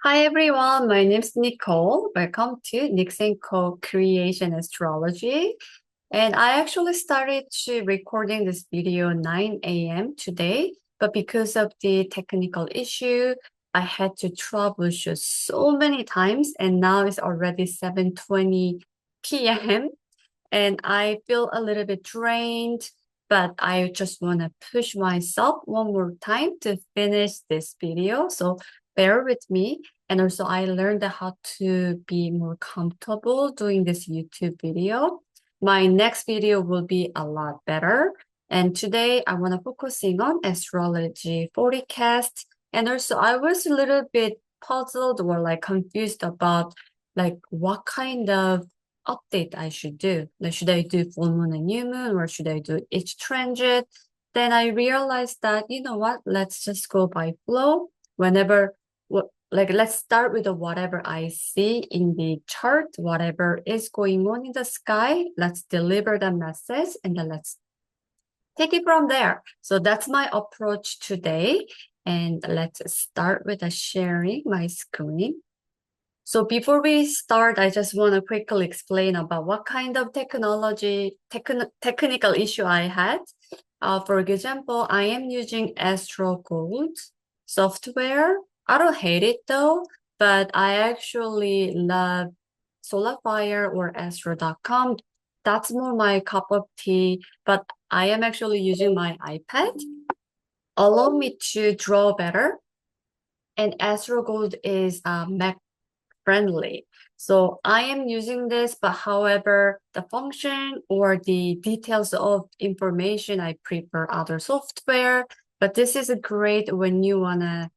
Hi everyone, my name is Nicole. Welcome to Nix & Co Creation Astrology. And I actually started to recording this video 9 a.m. today, but because of the technical issue, I had to troubleshoot so many times, and now it's already 7:20 p.m. and I feel a little bit drained, but I just want to push myself one more time to finish this video. So bear with me. And also I learned how to be more comfortable doing this YouTube video. My next video will be a lot better. And today I want to focusing on astrology forecast. And also I was a little bit puzzled or like confused about like what kind of update I should do. Like, should I do full moon and new moon, or should I do each transit? Then I realized that, you know what, let's just go by flow. Whenever, like, let's start with the whatever I see in the chart, whatever is going on in the sky, let's deliver the message and then let's take it from there. So that's my approach today. And let's start with sharing my screen. So before we start, I just want to quickly explain about what kind of technical issue I had. For example, I am using Astro Gold software. I don't hate it though, but I actually love SolarFire or Astro.com. That's more my cup of tea, but I am actually using my iPad. Allow me to draw better. And Astro Gold is Mac friendly. So I am using this, but however, the function or the details of information, I prefer other software. But this is great when you want to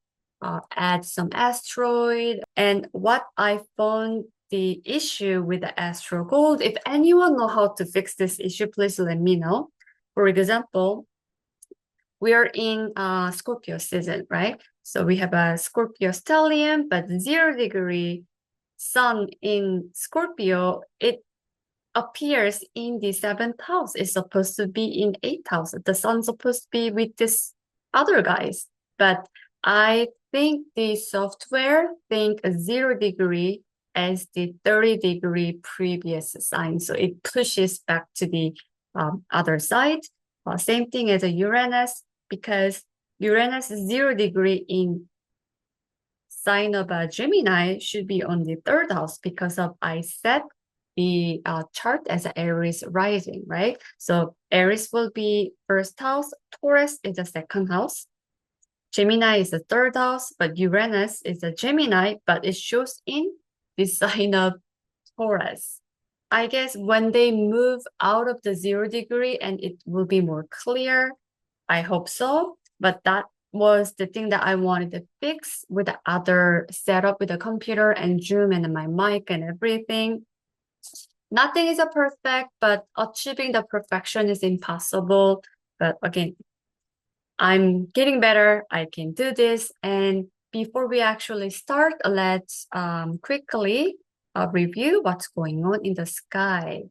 add some asteroid. And what I found the issue with the Astro Gold, if anyone know how to fix this issue, please let me know. For example, we are in Scorpio season, right? So we have a Scorpio stellium, but 0 degree sun in Scorpio, it appears in the seventh house. It's supposed to be in eighth house. The sun's supposed to be with this other guys. But I think the software think 0 degree as the 30 degree previous sign. So it pushes back to the other side. Same thing as a Uranus, because Uranus is 0 degree in sign of a Gemini should be on the third house because of I set the chart as an Aries rising, right? So Aries will be first house, Taurus is the second house, Gemini is the third house, but Uranus is a Gemini, but it shows in the sign of Taurus. I guess when they move out of the 0 degree and it will be more clear, I hope so. But that was the thing that I wanted to fix with the other setup with the computer and Zoom and my mic and everything. Nothing is a perfect, but achieving the perfection is impossible. But again, I'm getting better. I can do this. And before we actually start, let's quickly review what's going on in the sky.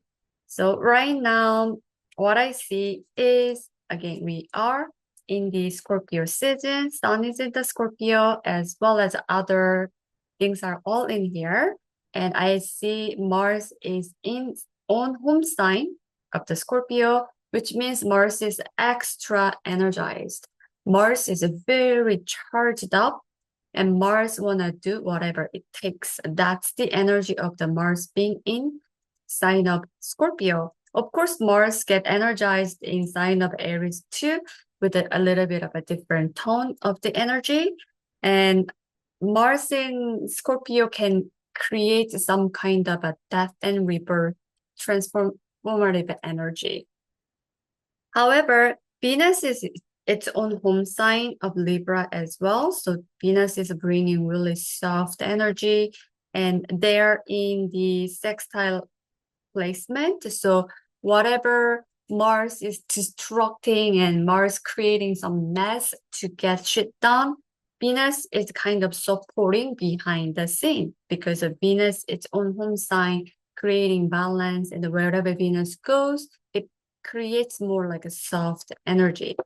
So right now, what I see is, again, we are in the Scorpio season. Sun is in the Scorpio, as well as other things are all in here. And I see Mars is in on home sign of the Scorpio, which means Mars is extra energized. Mars is very charged up, and Mars wanna do whatever it takes. That's the energy of the Mars being in sign of Scorpio. Of course, Mars get energized in sign of Aries too, with a little bit of a different tone of the energy. And Mars in Scorpio can create some kind of a death and rebirth transformative energy. However, Venus is its own home sign of Libra as well. So Venus is bringing really soft energy, and they're in the sextile placement. So whatever Mars is destructing and Mars creating some mess to get shit done, Venus is kind of supporting behind the scene because of Venus, its own home sign, creating balance, and wherever Venus goes, it creates more like a soft energy.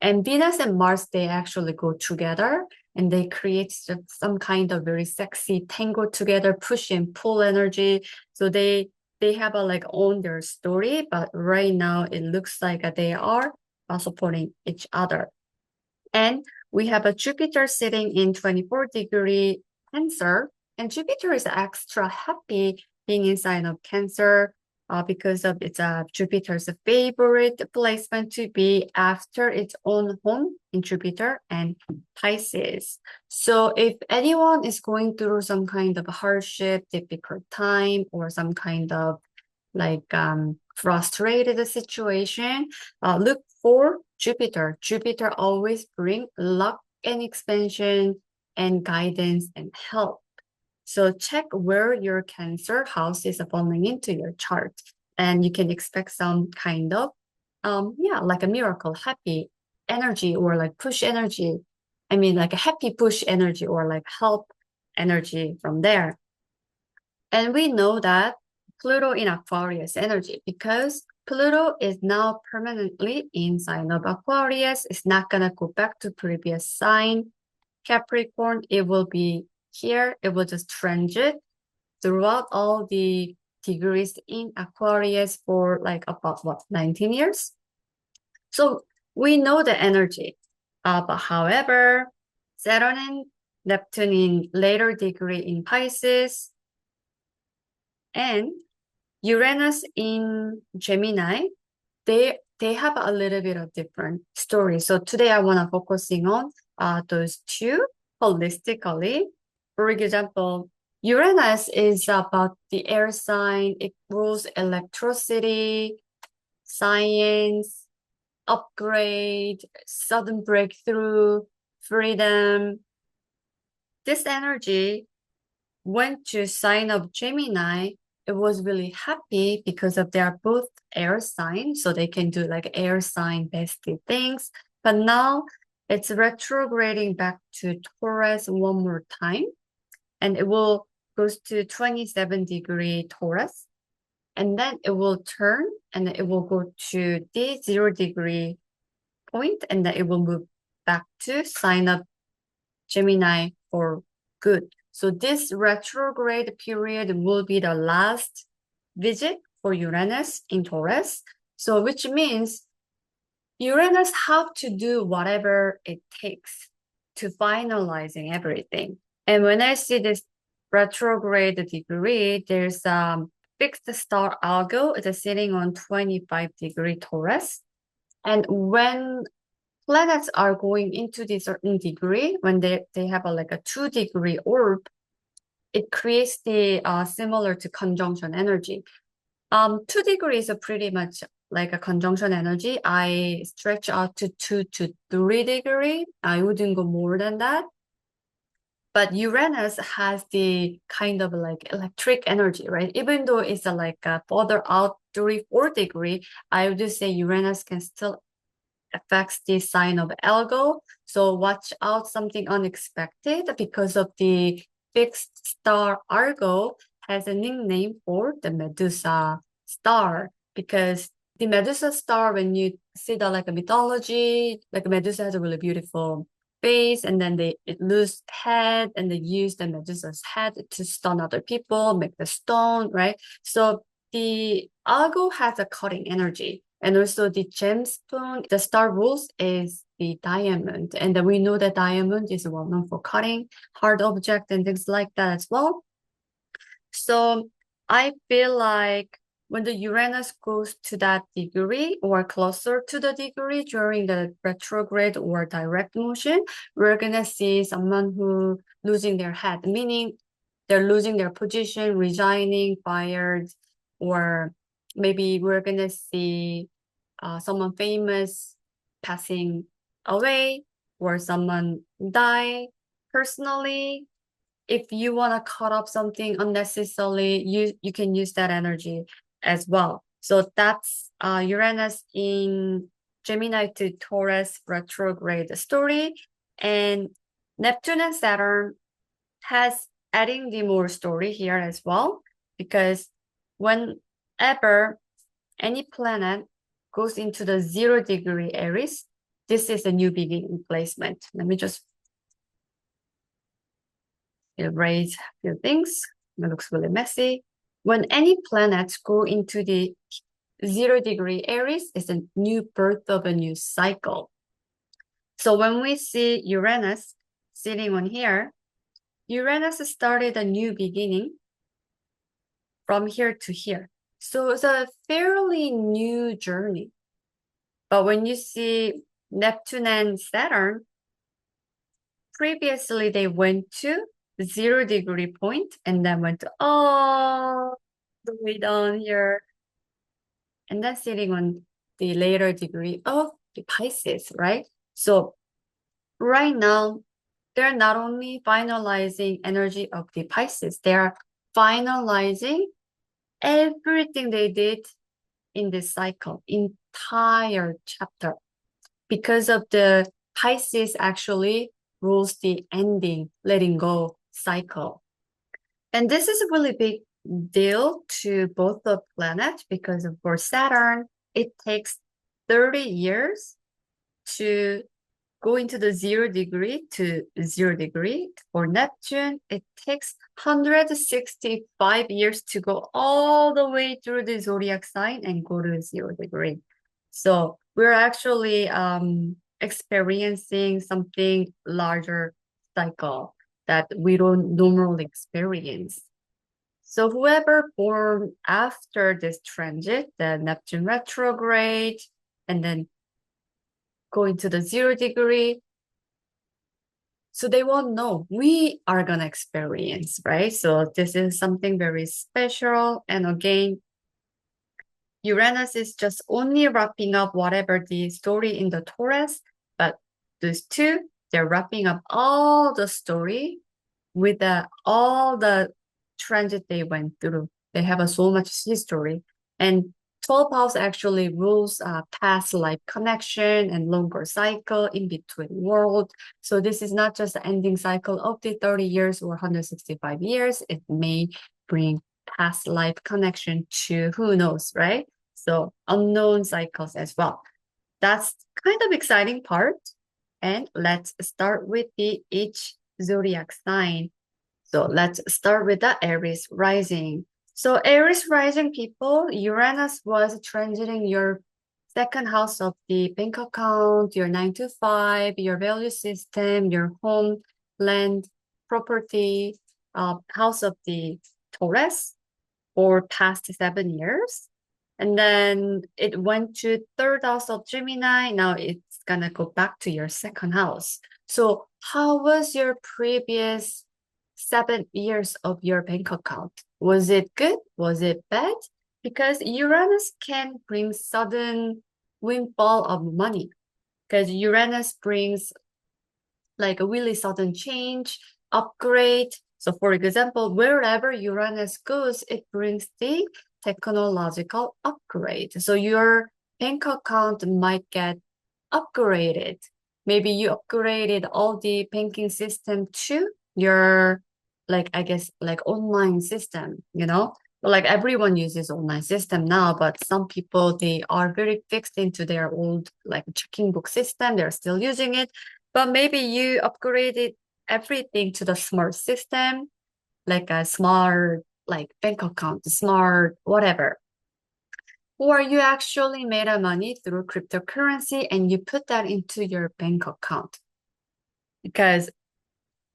And Venus and Mars, they actually go together and they create some kind of very sexy tango together, push and pull energy. So they have a like own their story, but right now it looks like they are supporting each other. And we have a Jupiter sitting in 24-degree Cancer, and Jupiter is extra happy being in sign of Cancer because of its Jupiter's favorite placement to be after its own home in Jupiter and Pisces. So if anyone is going through some kind of hardship, difficult time, or some kind of like frustrated situation, look for Jupiter. Jupiter always bring luck and expansion and guidance and help. So check where your Cancer house is falling into your chart, and you can expect some kind of like a miracle, happy energy, or like push energy. I mean, like a happy push energy or like help energy from there. And we know that Pluto in Aquarius energy, because Pluto is now permanently in sign of Aquarius. It's not gonna go back to previous sign. Capricorn, it will be here. It will just transit throughout all the degrees in Aquarius for like about what, 19 years? So we know the energy. But however, Saturn and Neptune in later degree in Pisces, and Uranus in Gemini, they have a little bit of different story. So today I want to focusing on those two holistically. For example, Uranus is about the air sign. It rules electricity, science, upgrade, sudden breakthrough, freedom. This energy went to sign of Gemini. It was really happy because of they are both air signs, so they can do like air sign bestie things. But now it's retrograding back to Taurus one more time, and it will goes to 27-degree Taurus, and then it will turn and it will go to the 0-degree point, and then it will move back to sign of Gemini for good. So this retrograde period will be the last visit for Uranus in Taurus. So which means Uranus have to do whatever it takes to finalizing everything. And when I see this retrograde degree, there's fixed star Algo. It's sitting on 25-degree Taurus. And when planets are going into the certain degree, when they have like a 2-degree orb, it creates the similar to conjunction energy. 2 degrees are pretty much like a conjunction energy. I stretch out to 2 to 3 degree. I wouldn't go more than that. But Uranus has the kind of like electric energy, right? Even though it's like further out 3, 4 degree, I would say Uranus can still affects the sign of Algo. So watch out something unexpected, because of the fixed star Argo has a nickname for the Medusa star, because the Medusa star, when you see the like a mythology, like Medusa has a really beautiful face, and then it lose head, and they use the Medusa's head to stun other people, make the stone, right? So the Argo has a cutting energy. And also the gemstone, the star rules is the diamond. And then we know that diamond is well known for cutting hard object and things like that as well. So I feel like when the Uranus goes to that degree or closer to the degree during the retrograde or direct motion, we're gonna see someone who losing their head, meaning they're losing their position, resigning, fired, or maybe we're gonna see someone famous passing away, or someone die personally. If you want to cut off something unnecessarily, you can use that energy as well. So that's Uranus in Gemini to Taurus retrograde story. And Neptune and Saturn has adding the more story here as well, because whenever any planet goes into the 0-degree Aries, this is a new beginning placement. Let me just erase a few things. It looks really messy. When any planets go into the 0-degree Aries, it's a new birth of a new cycle. So when we see Uranus sitting on here, Uranus started a new beginning from here to here. So it's a fairly new journey. But when you see Neptune and Saturn, previously they went to the 0-degree point and then went to all the way down here and then sitting on the later degree of the Pisces, right? So right now, they're not only finalizing energy of the Pisces, they are finalizing everything they did in this cycle, entire chapter. Because of the Pisces actually rules the ending, letting go cycle. And this is a really big deal to both the planets because for Saturn, it takes 30 years to go into the 0-degree to 0-degree. For Neptune, it takes 165 years to go all the way through the zodiac sign and go to 0-degree. So we're actually experiencing something larger cycle that we don't normally experience. So whoever born after this transit, the Neptune retrograde, and then going to the 0-degree, so they won't know we are gonna experience, right? So this is something very special. And again, Uranus is just only wrapping up whatever the story in the Taurus, but those two, they're wrapping up all the story with all the transit they went through. They have so much history. And 12th house actually rules past life connection and longer cycle in between world. So this is not just the ending cycle of the 30 years or 165 years. It may bring past life connection to who knows, right? So unknown cycles as well. That's kind of exciting part. And let's start with each zodiac sign. So let's start with the Aries rising. So Aries rising people, Uranus was transiting your second house of the bank account, your 9 to 5, your value system, your home, land, property, house of the Taurus for past 7 years. And then it went to third house of Gemini. Now it's gonna go back to your second house. So how was your previous 7 years of your bank account? Was it good? Was it bad? Because Uranus can bring sudden windfall of money. Because Uranus brings like a really sudden change, upgrade. So for example, wherever Uranus goes, it brings the technological upgrade. So your bank account might get upgraded. Maybe you upgraded all the banking system to your, like, I guess, like online system, you know? Like everyone uses online system now, but some people, they are very fixed into their old like checking book system. They're still using it. But maybe you upgraded everything to the smart system, like a smart like bank account, smart whatever. Or you actually made a money through cryptocurrency and you put that into your bank account. Because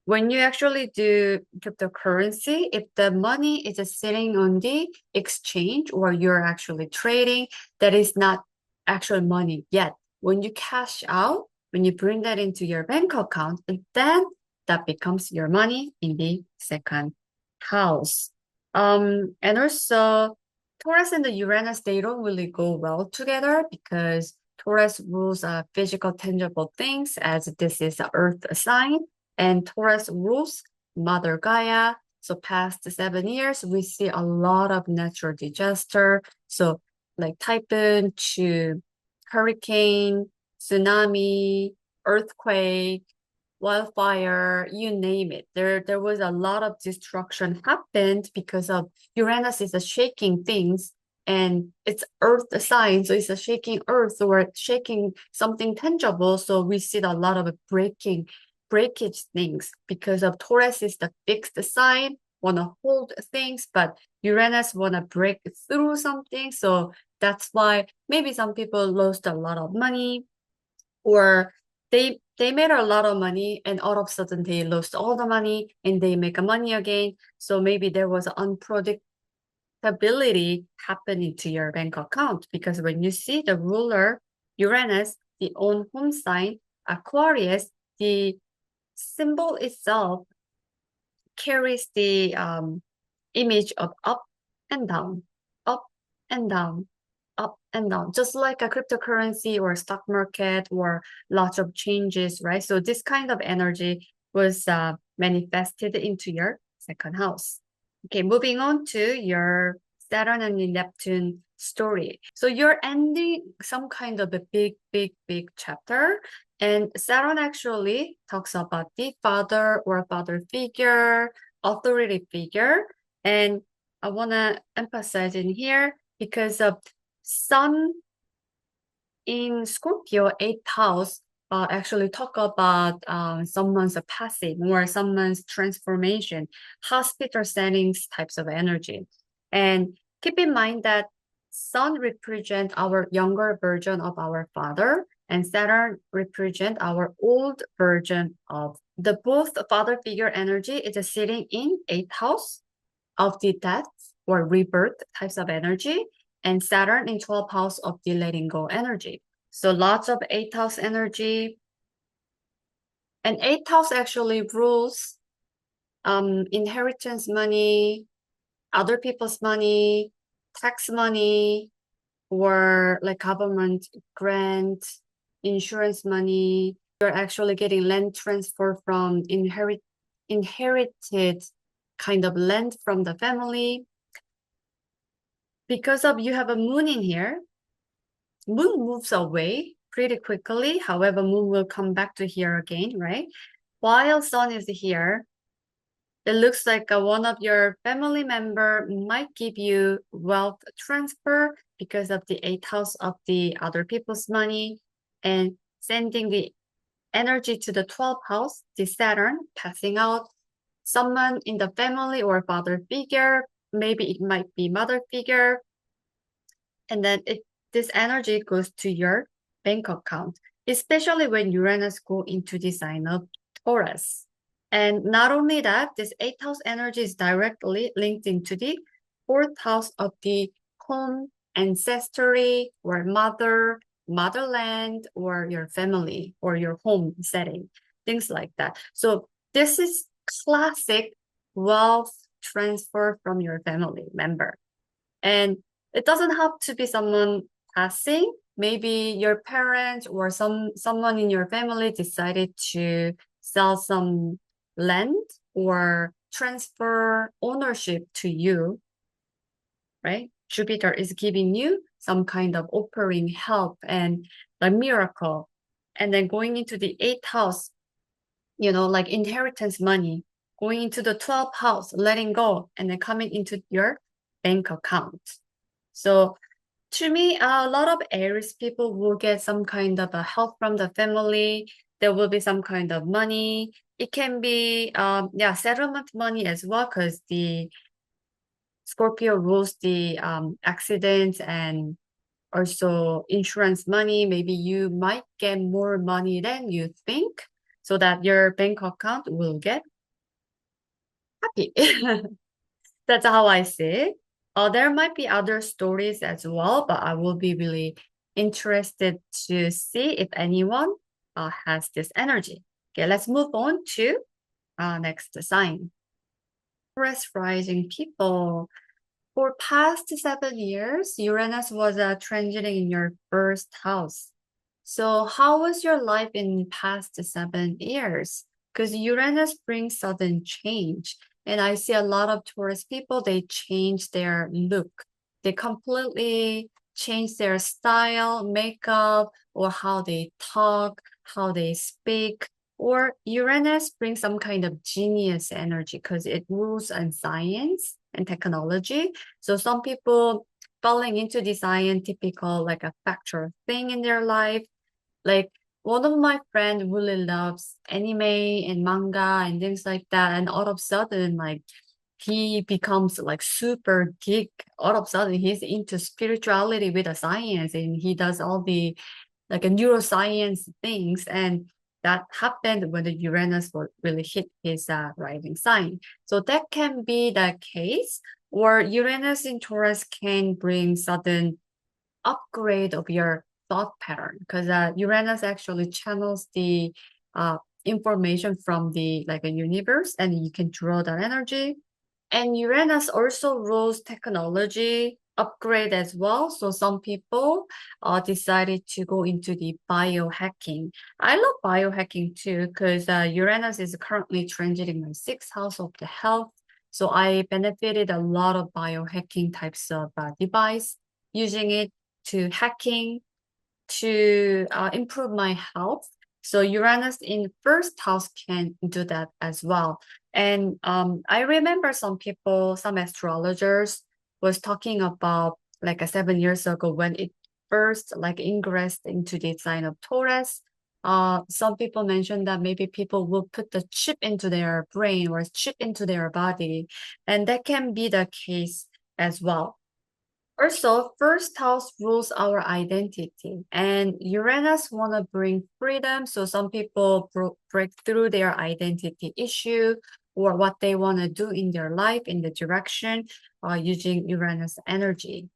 when you actually do cryptocurrency, if the money is sitting on the exchange or you're actually trading, that is not actual money yet. When you cash out, when you bring that into your bank account, then that becomes your money in the second house. And also Taurus and the Uranus, they don't really go well together because Taurus rules physical, tangible things as this is an earth sign. And Taurus rules Mother Gaia. So past 7 years, we see a lot of natural disaster. So like typhoon to hurricane, tsunami, earthquake, wildfire, you name it. There was a lot of destruction happened because of Uranus is shaking things and it's earth sign, so it's a shaking earth or shaking something tangible. So we see a lot of breakage things because of Taurus is the fixed sign, want to hold things, but Uranus want to break through something. So that's why maybe some people lost a lot of money, or they made a lot of money and all of a sudden they lost all the money and they make money again. So maybe there was unpredictability happening to your bank account, because when you see the ruler Uranus, the own home sign Aquarius, the symbol itself carries the image of up and down, up and down, up and down, just like a cryptocurrency or stock market or lots of changes, right? So this kind of energy was manifested into your second house. Okay, moving on to your Saturn and Neptune story. So you're ending some kind of a big chapter. And Saturn actually talks about the father or father figure, authority figure. And I want to emphasize in here because of Sun in Scorpio, eighth house, actually talk about someone's passing or someone's transformation, hospital settings types of energy. And keep in mind that Sun represent our younger version of our father, and Saturn represent our old version of the both father figure energy is sitting in eighth house of the death or rebirth types of energy, and Saturn in 12th house of the letting go energy. So lots of 8th house energy. And 8th house actually rules inheritance money, other people's money, tax money, or like government grant, insurance money. You're actually getting land transfer from inherited kind of land from the family. Because of you have a moon in here, moon moves away pretty quickly. However, moon will come back to here again, right? While sun is here, it looks like one of your family member might give you wealth transfer because of the eighth house of the other people's money, and sending the energy to the 12th house, the Saturn, passing out someone in the family or father figure. Maybe it might be mother figure. And then this energy goes to your bank account, especially when Uranus go into the sign of Taurus. And not only that, this eighth house energy is directly linked into the fourth house of the home, ancestry, or motherland, or your family, or your home setting, things like that. So this is classic wealth transfer from your family member. And it doesn't have to be someone passing. Maybe your parents or someone in your family decided to sell some land or transfer ownership to you, right? Jupiter is giving you some kind of offering help and a miracle. And then going into the eighth house, like inheritance money, going into the 12th house, letting go, and then coming into your bank account. So to me, a lot of Aries people will get some kind of a help from the family. There will be some kind of money. It can be, settlement money as well, because the Scorpio rules the accidents and also insurance money. Maybe you might get more money than you think, so that your bank account will get happy. That's how I see it. There might be other stories as well, but I will be really interested to see if anyone has this energy. Okay, let's move on to next sign. Taurus rising people. For past 7 years, Uranus was transiting in your first house. So how was your life in past 7 years? Because Uranus brings sudden change. And I see a lot of Taurus people, they change their look. They completely change their style, makeup, or how they talk, how they speak. Or Uranus brings some kind of genius energy because it rules on science and technology. So some people falling into the scientific, like a factual thing in their life. Like one of my friends really loves anime and manga and things like that, and all of a sudden, like he becomes like super geek. All of a sudden, he's into spirituality with the science, and he does all the like a neuroscience things. And that happened when the Uranus will really hit his rising sign. So that can be the case, or Uranus in Taurus can bring sudden upgrade of your thought pattern, because Uranus actually channels the information from the like a universe, and you can draw that energy. And Uranus also rules technology upgrade as well. So some people decided to go into the biohacking. I love biohacking too, because Uranus is currently transiting my sixth house of the health. So I benefited a lot of biohacking types of device, using it to hacking to improve my health. So Uranus in first house can do that as well. And I remember some people, some astrologers was talking about like 7 years ago when it first like ingressed into the sign of Taurus. Some people mentioned that maybe people will put the chip into their brain or chip into their body, and that can be the case as well. Also, first house rules our identity, and Uranus want to bring freedom. So some people break through their identity issue or what they want to do in their life in the direction using Uranus energy.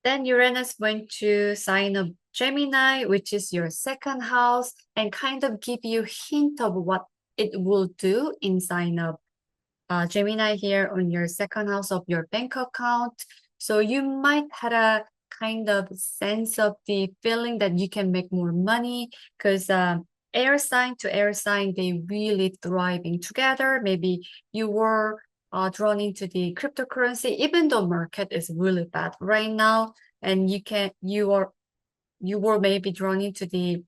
Then Uranus went to sign of Gemini, which is your second house, and kind of give you hint of what it will do in sign of Gemini here on your second house of your bank account. So you might had a kind of sense of the feeling that you can make more money, because air sign to air sign, they really thriving together. Maybe you were drawn into the cryptocurrency, even though market is really bad right now, and you were maybe drawn into the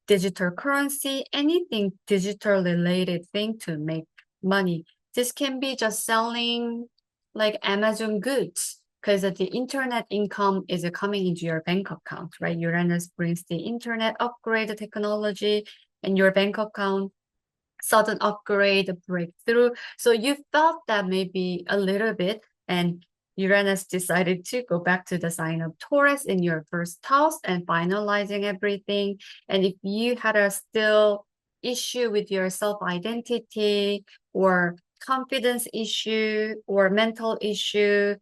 digital currency, anything digital related thing to make money. This can be just selling like Amazon goods, because the internet income is coming into your bank account, right? Uranus brings the internet upgrade technology and your bank account sudden upgrade breakthrough. So you felt that maybe a little bit, and Uranus decided to go back to the sign of Taurus in your first house and finalizing everything. And if you had a still issue with your self-identity or confidence issue or mental issue,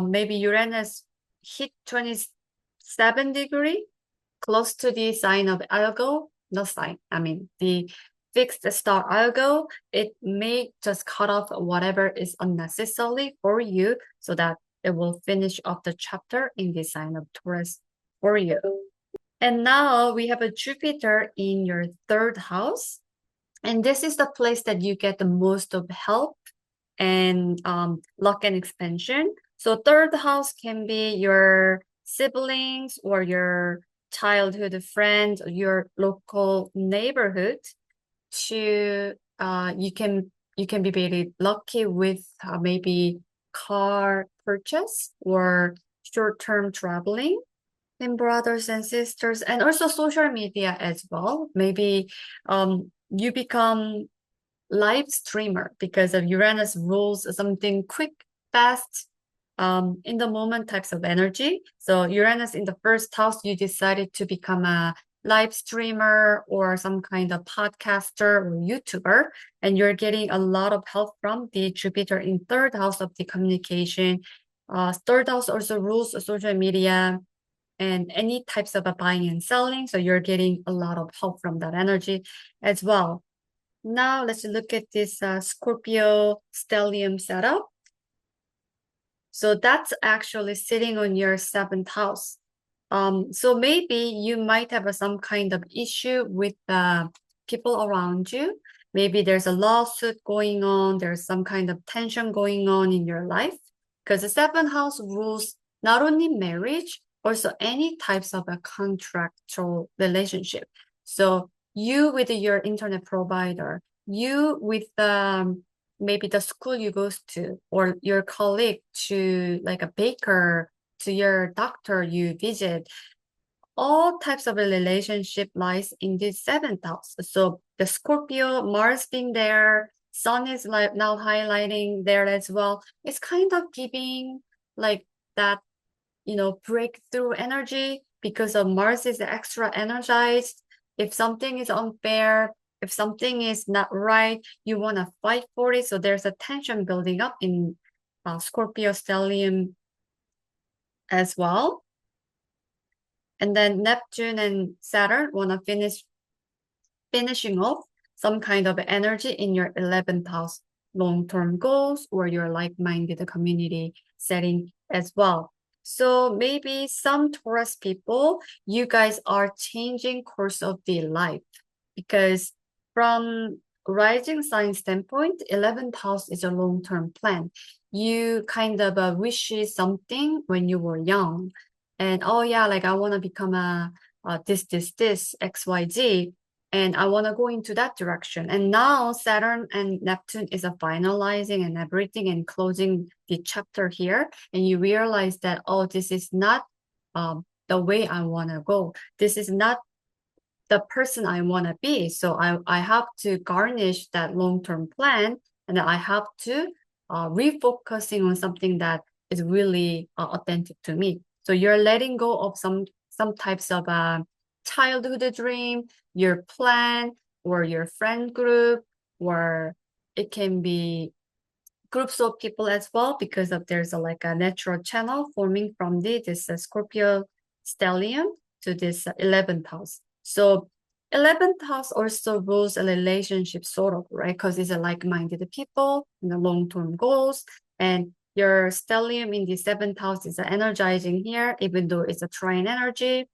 maybe Uranus hit 27-degree, close to the sign of Virgo, no sign, I mean the fixed star Virgo, it may just cut off whatever is unnecessary for you so that it will finish off the chapter in the sign of Taurus for you. And now we have a Jupiter in your third house. And this is the place that you get the most of help and luck and expansion. So third house can be your siblings or your childhood friends, your local neighborhood. To you can be very lucky with maybe car purchase or short-term traveling and brothers and sisters, and also social media as well. Maybe you become live streamer because of Uranus rules something quick, fast, in the moment types of energy. So Uranus in the first house, you decided to become a live streamer or some kind of podcaster or YouTuber, and you're getting a lot of help from the Jupiter in third house of the communication. Third house also rules social media and any types of buying and selling. So you're getting a lot of help from that energy as well. Now let's look at this Scorpio stellium setup. So that's actually sitting on your seventh house. So maybe you might have some kind of issue with the people around you. Maybe there's a lawsuit going on. There's some kind of tension going on in your life, because the seventh house rules not only marriage, also any types of a contractual relationship. So you with your internet provider, you with maybe the school you go to, or your colleague, to like a baker, to your doctor you visit. All types of a relationship lies in the seventh house. So the Scorpio, Mars being there, Sun is like now highlighting there as well. It's kind of giving like that, breakthrough energy because of Mars is extra energized. If something is unfair, if something is not right, you want to fight for it. So there's a tension building up in Scorpio stellium as well. And then Neptune and Saturn want to finishing off some kind of energy in your 11th house long-term goals or your like-minded community setting as well. So maybe some Taurus people, you guys are changing course of the life because from rising sign standpoint, 11th house is a long-term plan. You kind of wish something when you were young. And oh yeah, like I want to become this, XYZ. And I want to go into that direction. And now Saturn and Neptune is a finalizing and everything and closing the chapter here. And you realize that, oh, this is not the way I want to go. This is not the person I want to be. So I have to garnish that long-term plan, and I have to refocusing on something that is really authentic to me. So you're letting go of some types of childhood dream, your plan, or your friend group, or it can be groups of people as well, because of there's like a natural channel forming from this Scorpio stellium to this 11th house. So 11th house also rules a relationship sort of, right? Because it's a like-minded people and the long-term goals. And your stellium in the 7th house is energizing here, even though it's a trine energy.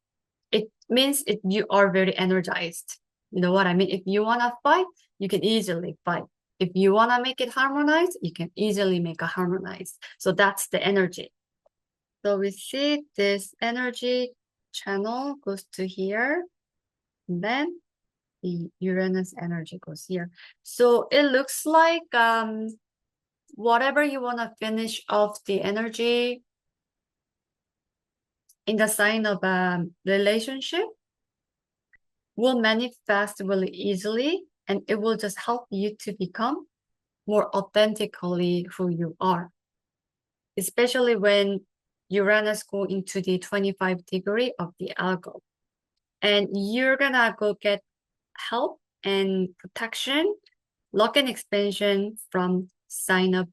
It means you are very energized. You know what I mean? If you want to fight, you can easily fight. If you want to make it harmonize, you can easily make a harmonize. So that's the energy. So we see this energy channel goes to here, and then the Uranus energy goes here. So it looks like whatever you want to finish off the energy in the sign of a relationship will manifest really easily, and it will just help you to become more authentically who you are. Especially when Uranus go into the 25 degree of the algo. And you're gonna go get help and protection, luck and expansion from sign of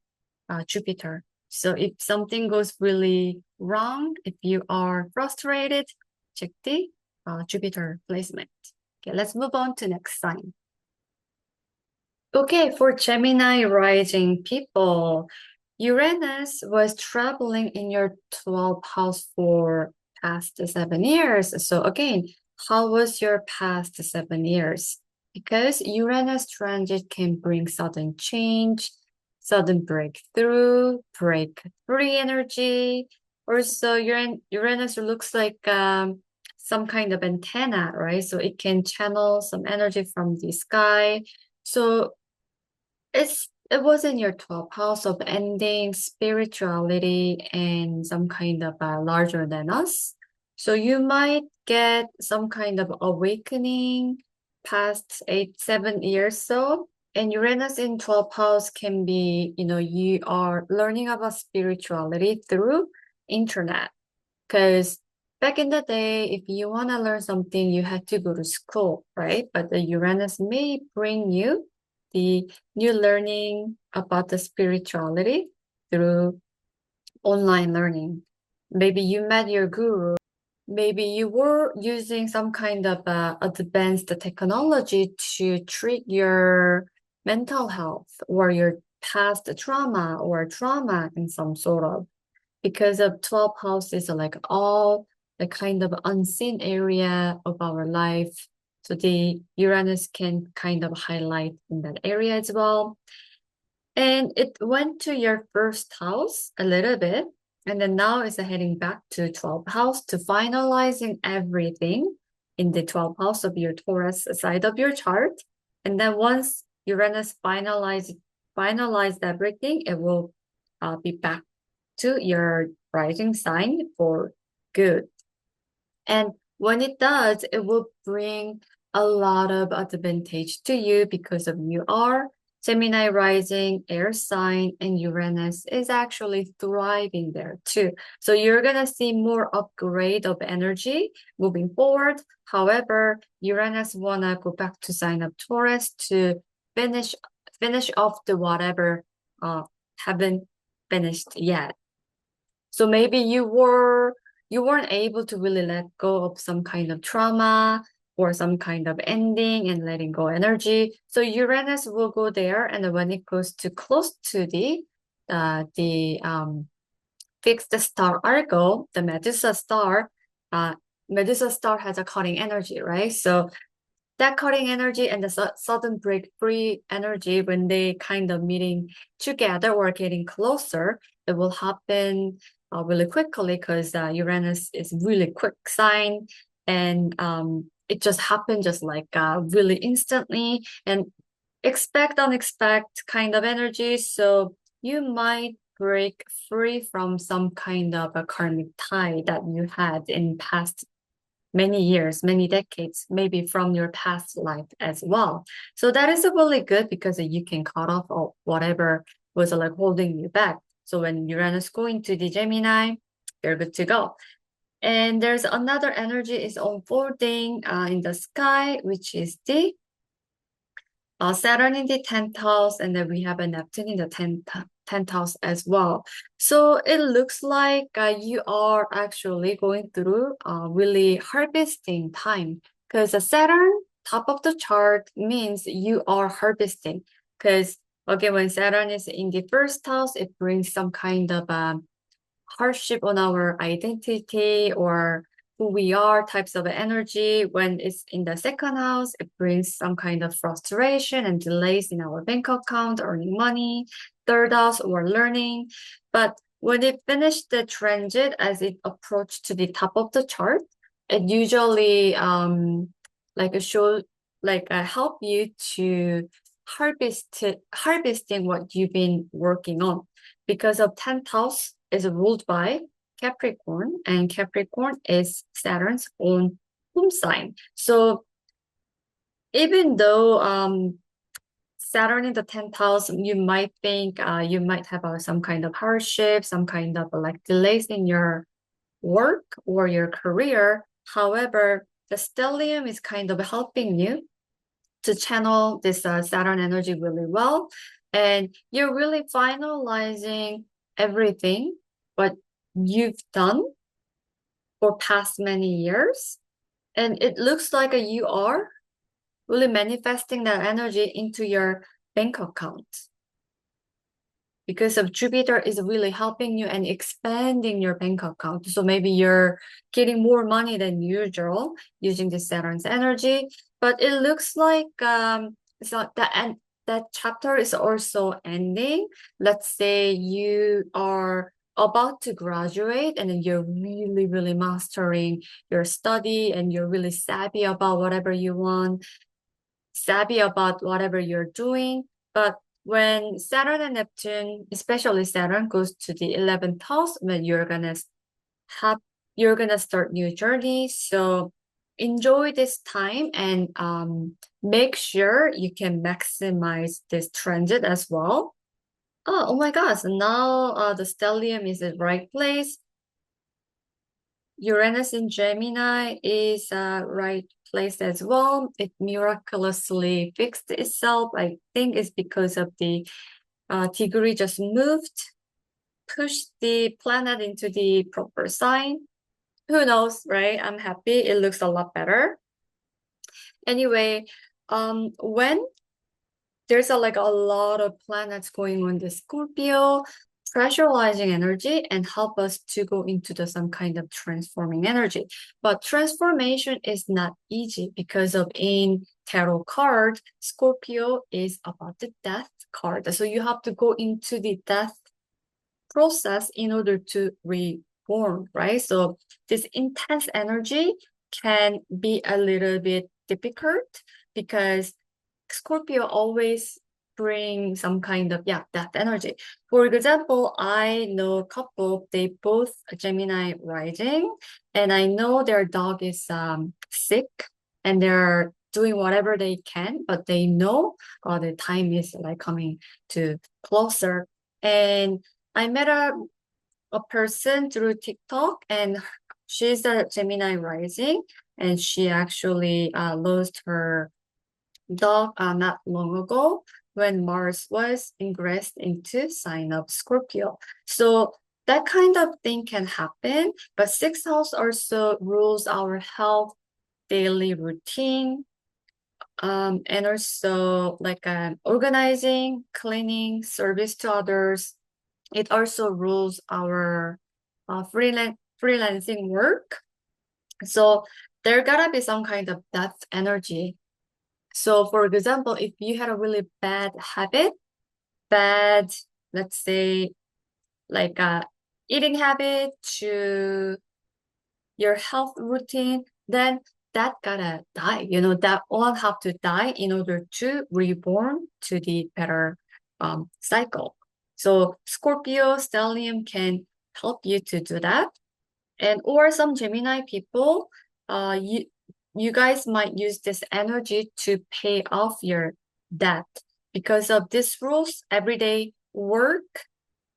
Jupiter. So if something goes really wrong, if you are frustrated, check the Jupiter placement. Okay, let's move on to next sign. Okay, for Gemini rising people, Uranus was traveling in your 12th house for past 7 years. So again, how was your past 7 years? Because Uranus transit can bring sudden change, sudden breakthrough, break free energy. Also, Uranus looks like some kind of antenna, right? So it can channel some energy from the sky. So it was in your 12th house of ending, spirituality, and some kind of larger than us. So you might get some kind of awakening past 7 years so. And Uranus in 12th house can be, you are learning about spirituality through internet. Because back in the day, if you want to learn something, you had to go to school, right? But the Uranus may bring you the new learning about the spirituality through online learning. Maybe you met your guru. Maybe you were using some kind of advanced technology to treat your mental health or your past trauma or trauma in some sort of. Because of 12th house is like all the kind of unseen area of our life. So the Uranus can kind of highlight in that area as well. And it went to your first house a little bit. And then now it's heading back to 12th house to finalizing everything in the 12th house of your Taurus side of your chart. And then once Uranus finalizes finalized everything, it will be back to your rising sign for good. And when it does, it will bring a lot of advantage to you because of you are Gemini rising, air sign, and Uranus is actually thriving there too. So you're gonna see more upgrade of energy moving forward. However, Uranus wanna go back to sign of Taurus to finish off the whatever haven't finished yet. So maybe you weren't able to really let go of some kind of trauma or some kind of ending and letting go energy. So Uranus will go there, and when it goes too close to the fixed star Argo, the Medusa star has a cutting energy, right? So that cutting energy and the sudden break free energy, when they kind of meeting together or getting closer, it will happen really quickly because Uranus is really quick sign, and it just happened just like really instantly, and expect unexpected kind of energy. So you might break free from some kind of a karmic tie that you had in past many years, many decades, maybe from your past life as well. So that is really good because you can cut off whatever was like holding you back. So when Uranus go into the Gemini, you're good to go. And there's another energy is unfolding in the sky, which is the Saturn in the 10th house, and then we have a Neptune in the 10th house as well. So it looks like you are actually going through really harvesting time, because the Saturn, top of the chart, means you are harvesting. Because, okay, when Saturn is in the first house, it brings some kind of hardship on our identity or who we are, types of energy. When it's in the second house, it brings some kind of frustration and delays in our bank account, earning money. Third house, or learning. But when it finished the transit as it approached to the top of the chart, it usually help you to harvesting what you've been working on, because of 10th house is ruled by Capricorn, and Capricorn is Saturn's own home sign. So even though Saturn in the 10th house, you might think you might have some kind of hardship, some kind of like delays in your work or your career. However, the stellium is kind of helping you to channel this Saturn energy really well. And you're really finalizing everything what you've done for past many years. And it looks like you are really manifesting that energy into your bank account, because of Jupiter is really helping you and expanding your bank account. So maybe you're getting more money than usual using the Saturn's energy, but it looks like it's not that, and that chapter is also ending. Let's say you are about to graduate and then you're really, really mastering your study and you're really savvy about whatever you want, savvy about whatever you're doing. But when Saturn and Neptune, especially Saturn, goes to the 11th house, when you're gonna start new journey. So enjoy this time and make sure you can maximize this transit as well. Oh my gosh, now the stellium is in the right place. Uranus in Gemini is right place as well. It miraculously fixed itself. I think it's because of the degree just moved, pushed the planet into the proper sign. Who knows, right? I'm happy. It looks a lot better. Anyway, when there's a lot of planets going on the Scorpio, pressurizing energy and help us to go into some kind of transforming energy. But transformation is not easy because of in tarot card, Scorpio is about the death card. So you have to go into the death process in order to reborn, right? So this intense energy can be a little bit difficult because Scorpio always bring some kind of, that energy. For example, I know a couple, they both Gemini rising, and I know their dog is sick, and they're doing whatever they can, but they know the time is like coming to closer. And I met a person through TikTok, and she's a Gemini rising, and she actually lost her dog not long ago when Mars was ingressed into sign of Scorpio. So that kind of thing can happen, but sixth house also rules our health, daily routine, and also like organizing, cleaning, service to others. It also rules our freelancing work. So there gotta be some kind of depth energy. So for example, if you had a really bad habit, let's say like eating habit to your health routine, then that gotta die. That all have to die in order to reborn to the better cycle. So Scorpio stellium can help you to do that. And or some Gemini people, you guys might use this energy to pay off your debt because of this rules everyday work.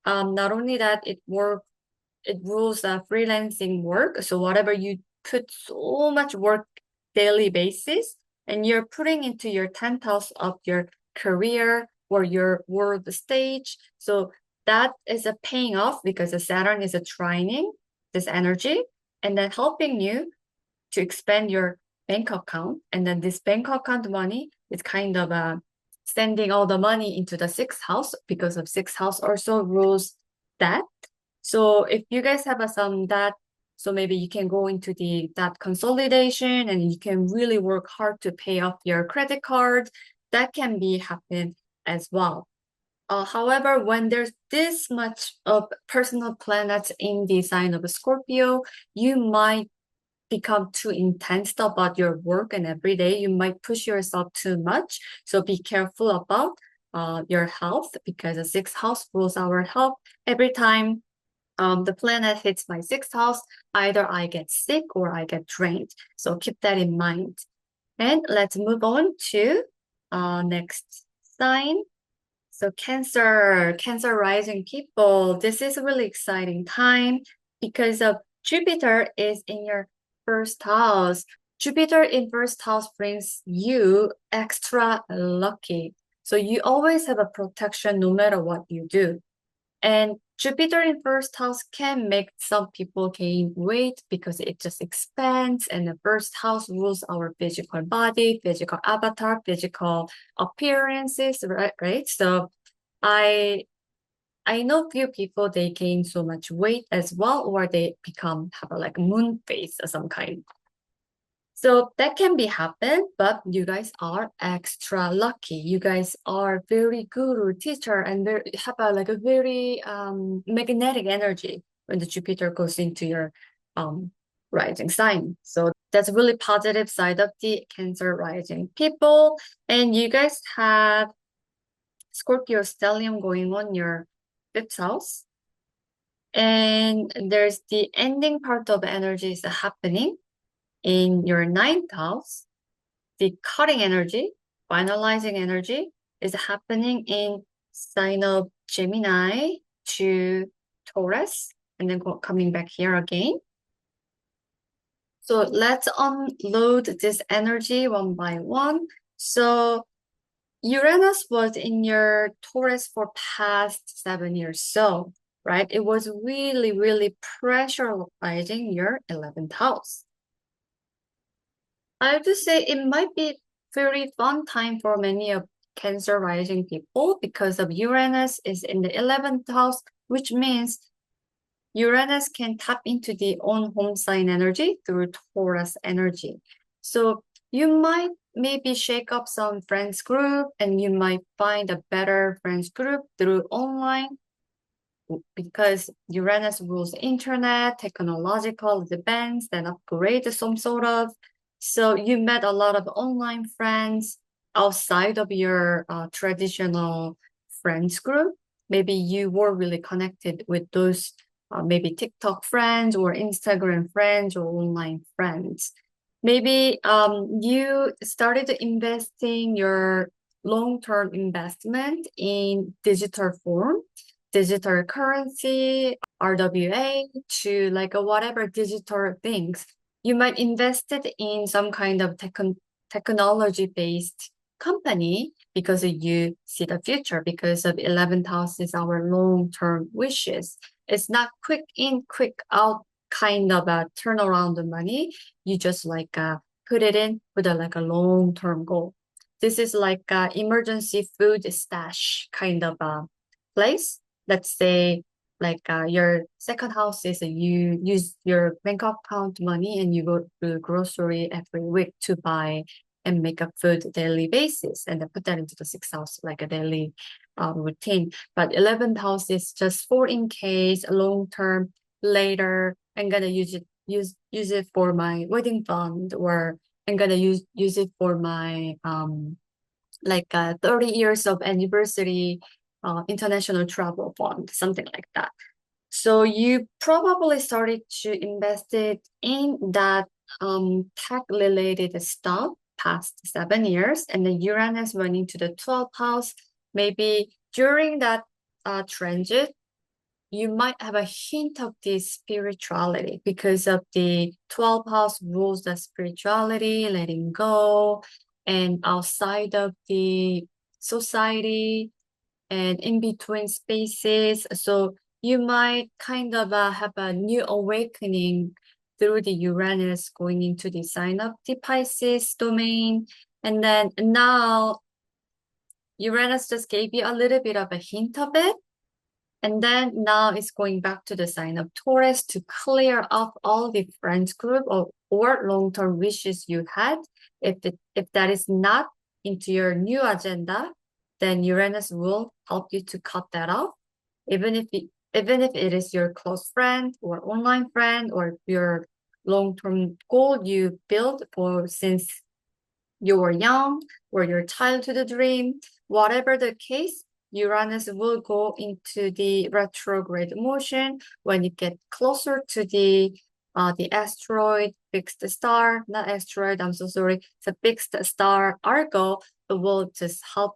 Not only that, it rules freelancing work. So whatever you put so much work daily basis, and you're putting into your 10th house of your career or your world stage. So that is a paying off because the Saturn is a trining this energy and then helping you to expand your bank account. And then this bank account money is kind of sending all the money into the sixth house because of sixth house also rules that. So if you guys have some debt, so maybe you can go into the debt consolidation and you can really work hard to pay off your credit card. That can be happen as well. However, when there's this much of personal planets in the sign of Scorpio, you might become too intense about your work and every day. You might push yourself too much. So be careful about your health because the sixth house rules our health. Every time the planet hits my sixth house, either I get sick or I get drained. So keep that in mind. And let's move on to next sign. So Cancer rising people, this is a really exciting time because of Jupiter is in your first house. Jupiter in first house brings you extra lucky. So you always have a protection no matter what you do. And Jupiter in first house can make some people gain weight because it just expands, and the first house rules our physical body, physical avatar, physical appearances, right? So I know few people, they gain so much weight as well, or they have a moon face or some kind. So that can be happen, but you guys are extra lucky. You guys are very guru teacher and have a very magnetic energy when the Jupiter goes into your rising sign. So that's a really positive side of the Cancer rising people. And you guys have Scorpio stellium going on your fifth house. And there's the ending part of energies happening in your ninth house. The cutting energy, finalizing energy is happening in sign of Gemini to Taurus, and then coming back here again. So let's unload this energy one by one. So Uranus was in your Taurus for past 7 years. So, right, it was really, really pressurizing your 11th house. I have to say it might be very fun time for many of Cancer rising people because of Uranus is in the 11th house, which means Uranus can tap into the own home sign energy through Taurus energy. So you might maybe shake up some friends group and you might find a better friends group through online because Uranus rules internet, technological events, then upgrade some sort of. So you met a lot of online friends outside of your traditional friends group. Maybe you were really connected with those maybe TikTok friends or Instagram friends or online friends. Maybe you started investing your long-term investment in digital form, digital currency, RWA, to like whatever digital things. You might invest it in some kind of technology-based company because you see the future, because of 11th house is our long-term wishes. It's not quick in, quick out kind of a turnaround of money. You just like put it in with like a long-term goal. This is like a emergency food stash kind of a place. Let's say like your second house is you use your bank account money and you go to grocery every week to buy and make up food daily basis, and then put that into the sixth house like a daily routine. But 11th house is just for in case, long term, later I'm gonna use it for my wedding fund, or I'm gonna use it for my like 30 years of anniversary international travel fund, something like that. So you probably started to invest it in that tech related stuff past 7 years, and then Uranus went into the 12th house. Maybe during that transit, you might have a hint of this spirituality because of the 12th house rules the spirituality, letting go, and outside of the society and in between spaces. So you might kind of have a new awakening through the Uranus going into the sign of the Pisces domain. And then now Uranus just gave you a little bit of a hint of it. And then now it's going back to the sign of Taurus to clear up all the friends group or long-term wishes you had. If that is not into your new agenda, then Uranus will help you to cut that off. Even if it is your close friend or online friend or your long-term goal you built for since you were young or your childhood dream, whatever the case, Uranus will go into the retrograde motion when you get closer to the asteroid, fixed star, not asteroid, I'm so sorry, the fixed star Argo will just help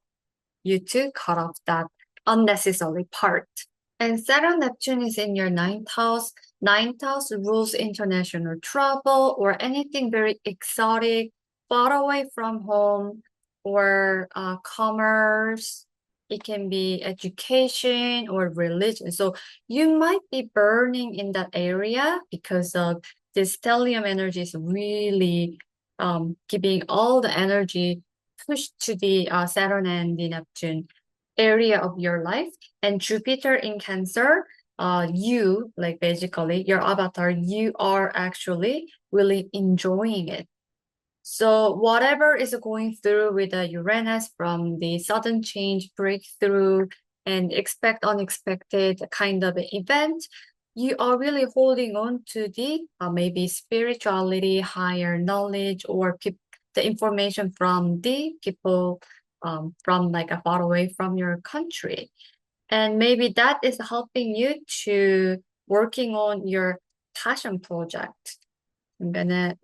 you to cut off that unnecessary part. And Saturn Neptune is in your ninth house. Ninth house rules international travel or anything very exotic, far away from home, or commerce. It can be education or religion. So you might be burning in that area because of this stellium energy is really giving all the energy pushed to the Saturn and the Neptune area of your life. And Jupiter in Cancer, you, like basically your avatar, you are actually really enjoying it. So whatever is going through with the Uranus, from the sudden change, breakthrough, and expect unexpected kind of event, you are really holding on to the maybe spirituality, higher knowledge, or the information from the people from like a far away from your country. And maybe that is helping you to working on your passion project. I'm gonna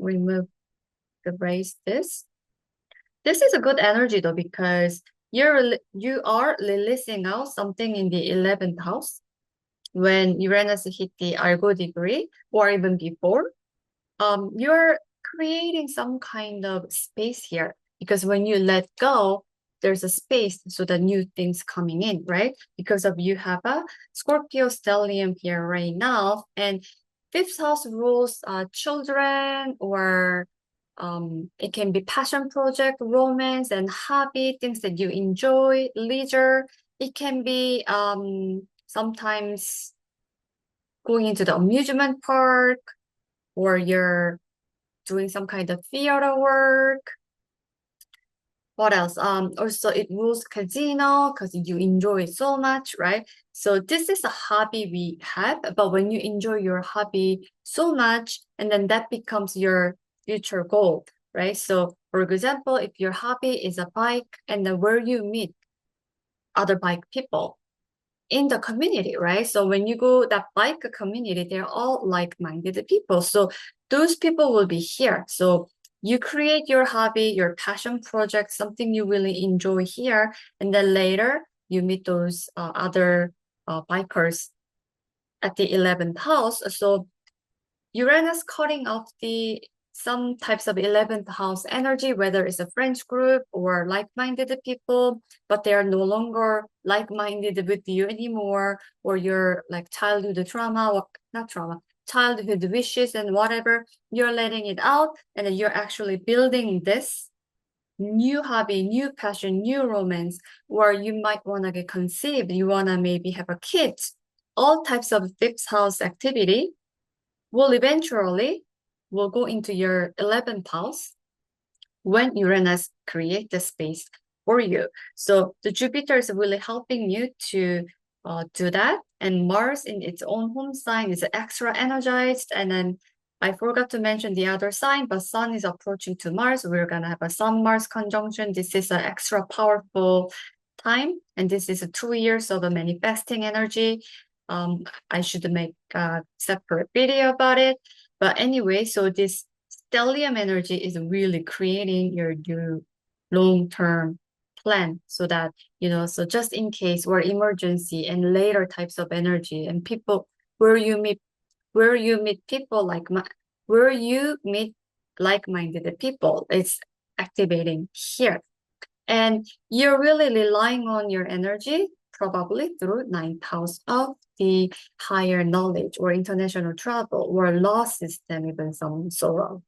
erase this. This is a good energy though, because you are releasing out something in the 11th house when Uranus hit the Argo degree, or even before. You're creating some kind of space here, because when you let go, there's a space so the new things coming in, right? Because of you have a Scorpio stellium here right now, and fifth house rules children, or it can be passion project, romance and hobby, things that you enjoy, leisure. It can be sometimes going into the amusement park, or you're doing some kind of theater work. What else? Also it rules casino because you enjoy it so much, right? So this is a hobby we have, but when you enjoy your hobby so much, and then that becomes your future goal, right? So For example, if your hobby is a bike and then where you meet other bike people in the community, right? So when you go that bike community, they're all like-minded people. So those people will be here. So you create your hobby, your passion project, something you really enjoy here, and then later you meet those other bikers at the 11th house. So Uranus cutting off some types of 11th house energy, whether it's a friends group or like-minded people, but they are no longer like-minded with you anymore, or your like childhood trauma, or not trauma, childhood wishes and whatever, you're letting it out, and then you're actually building this new hobby, new passion, new romance, or you might want to get conceived, you want to maybe have a kid. All types of fifth house activity will eventually will go into your 11th house when Uranus create the space for you. So the Jupiter is really helping you to do that. And Mars in its own home sign is extra energized. And then I forgot to mention the other sign, but Sun is approaching to Mars. We're going to have a Sun-Mars conjunction. This is an extra powerful time. And this is 2 years of a manifesting energy. I should make a separate video about it. But anyway, so this stellium energy is really creating your new long-term plan so that, so just in case or emergency and later types of energy and people where you meet people where you meet like-minded people, it's activating here. And you're really relying on your energy probably through 9th house of the higher knowledge or international travel or law system, even some sorrow.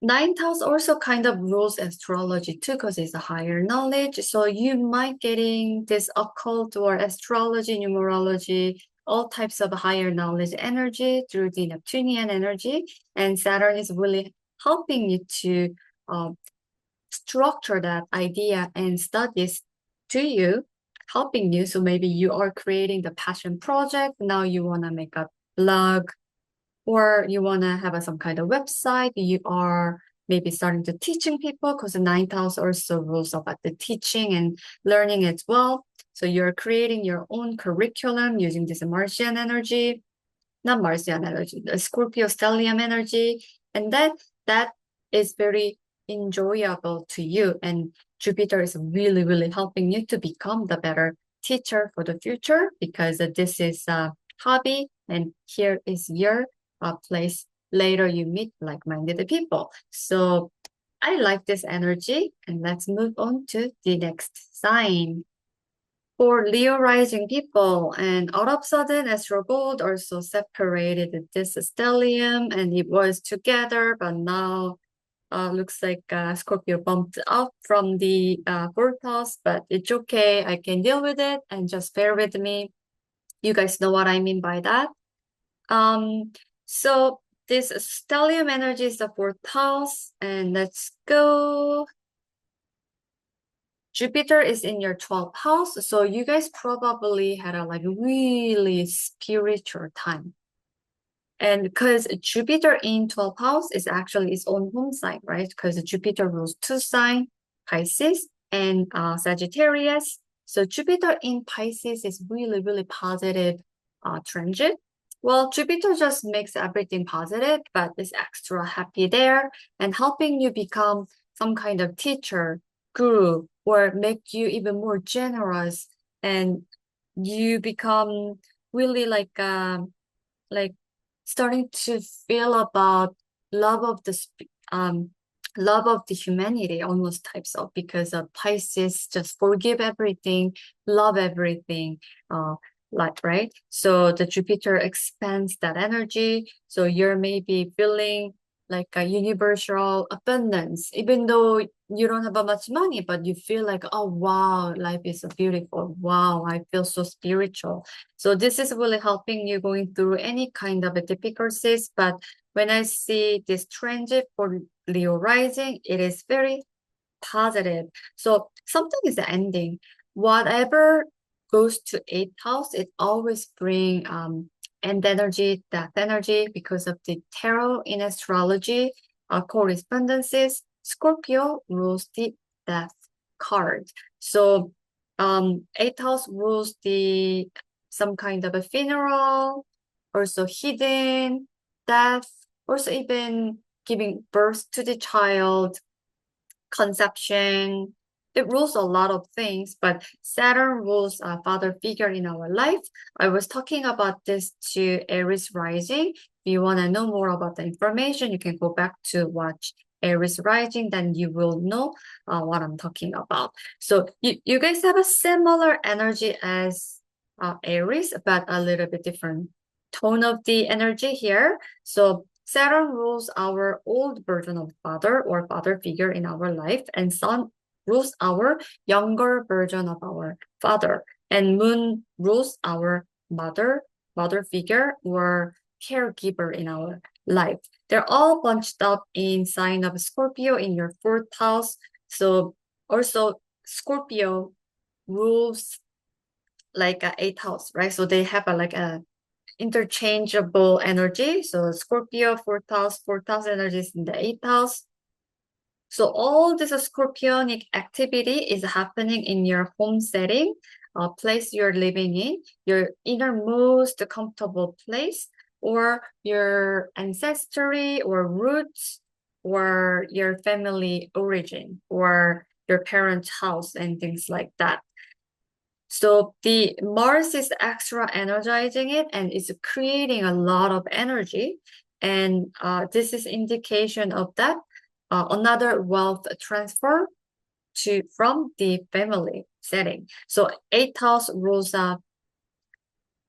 9th house also kind of rules astrology too, because it's a higher knowledge. So you might getting this occult or astrology, numerology, all types of higher knowledge energy through the Neptunian energy. And Saturn is really helping you to structure that idea and studies to you, helping you. So maybe you are creating the passion project. Now you want to make a blog, or you want to have some kind of website. You are maybe starting to teaching people, because the 9th house also rules about the teaching and learning as well. So you're creating your own curriculum using this Martian energy, not Martian energy, the Scorpio stellium energy. And that is very enjoyable to you. And Jupiter is really, really helping you to become the better teacher for the future, because this is a hobby, and here is your place. Later you meet like-minded people. So I like this energy, and let's move on to the next sign. For Leo rising people, and all of a sudden Astro Gold also separated this stellium, and it was together, but now looks like Scorpio bumped up from the fourth house, but it's okay. I can deal with it, and just bear with me. You guys know what I mean by that. So this stellium energy is the fourth house, and let's go. Jupiter is in your 12th house, so you guys probably had a really spiritual time. And because Jupiter in 12th house is actually its own home sign, right? Because Jupiter rules 2 signs, Pisces and Sagittarius. So Jupiter in Pisces is really, really positive transit. Well, Jupiter just makes everything positive, but it's extra happy there and helping you become some kind of teacher, guru, or make you even more generous, and you become really like starting to feel about love of the humanity, almost types of, because of Pisces just forgive everything, love everything, right? So the Jupiter expands that energy. So you're maybe feeling like a universal abundance, even though you don't have much money, but you feel like, oh, wow, life is so beautiful. Wow, I feel so spiritual. So this is really helping you going through any kind of difficulties. But when I see this transit for Leo rising, it is very positive. So something is ending. Whatever goes to 8th house, it always bring end energy, death energy, because of the tarot in astrology correspondences. Scorpio rules the death card. So 8th house rules the some kind of a funeral, also hidden death, also even giving birth to the child, conception. It rules a lot of things, but Saturn rules a father figure in our life. I was talking about this to Aries rising. If you want to know more about the information, you can go back to watch Aries rising, then you will know what I'm talking about. So you guys have a similar energy as Aries, but a little bit different tone of the energy here. So Saturn rules our old version of father or father figure in our life, and Sun rules our younger version of our father, and Moon rules our mother figure or caregiver in our life. They're all bunched up in sign of Scorpio in your 4th house. So also Scorpio rules like a 8th house, right? So they have like a interchangeable energy. So Scorpio, 4th house energy is in the 8th house. So all this scorpionic activity is happening in your home setting, place you're living in, your innermost comfortable place, or your ancestry or roots, or your family origin, or your parents' house and things like that. So the Mars is extra energizing it and it's creating a lot of energy. And this is indication of that. Another wealth transfer from the family setting. So 8th house rules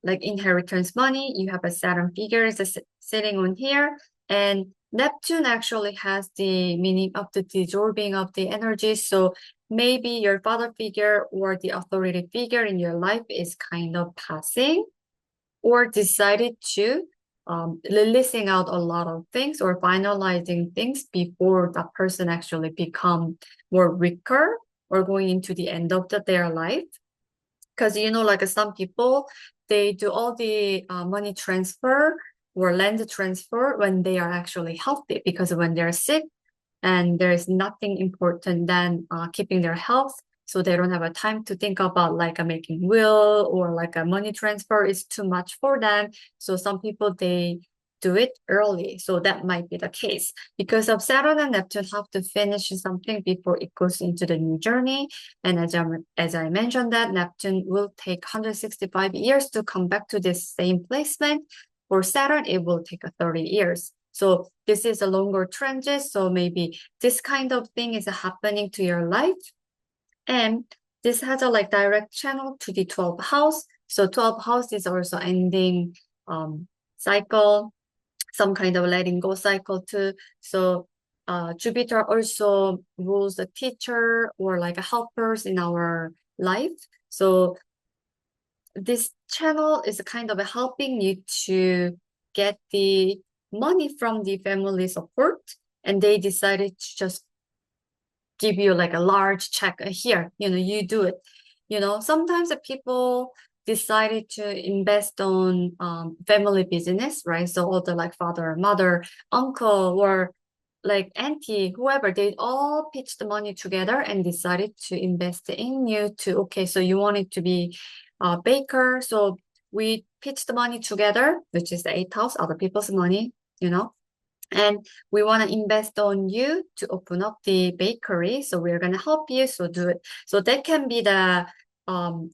like inheritance money. You have a Saturn figure is sitting on here. And Neptune actually has the meaning of the dissolving of the energy. So maybe your father figure or the authority figure in your life is kind of passing or decided to releasing out a lot of things or finalizing things before that person actually become more weaker or going into the end of their life. Because, like some people, they do all the money transfer or land transfer when they are actually healthy, because when they're sick and there's nothing important than keeping their health, so they don't have a time to think about like a making will or like a money transfer is too much for them. So some people, they do it early. So that might be the case because of Saturn and Neptune have to finish something before it goes into the new journey. And as I mentioned that Neptune will take 165 years to come back to this same placement. For Saturn, it will take 30 years. So this is a longer transit. So maybe this kind of thing is happening to your life. And this has a like direct channel to the 12th house. So 12th house is also ending cycle, some kind of letting go cycle too. So Jupiter also rules the teacher or like helpers in our life. So this channel is kind of helping you to get the money from the family support, and they decided to just give you like a large check here, you do it. Sometimes the people decided to invest on family business, right? So all the like father, mother, uncle, or like auntie, whoever, they all pitched the money together and decided to invest in you to, okay, so you want it to be a baker. So we pitched the money together, which is the 8th house, other people's money, and we want to invest on you to open up the bakery. So we're going to help you. So do it. So that can be the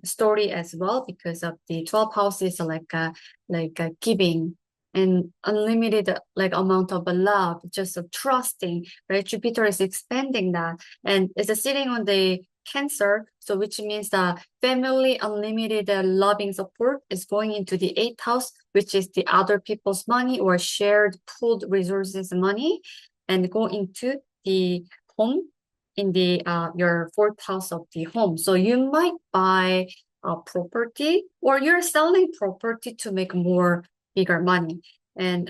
story as well, because of the 12 houses like a giving and unlimited like amount of love, just trusting, right? Jupiter is expanding that, and it's sitting on the Cancer, so which means the family unlimited loving support is going into the 8th house, which is the other people's money or shared pooled resources money, and go into the home in the your 4th house of the home. So you might buy a property or you're selling property to make more bigger money, and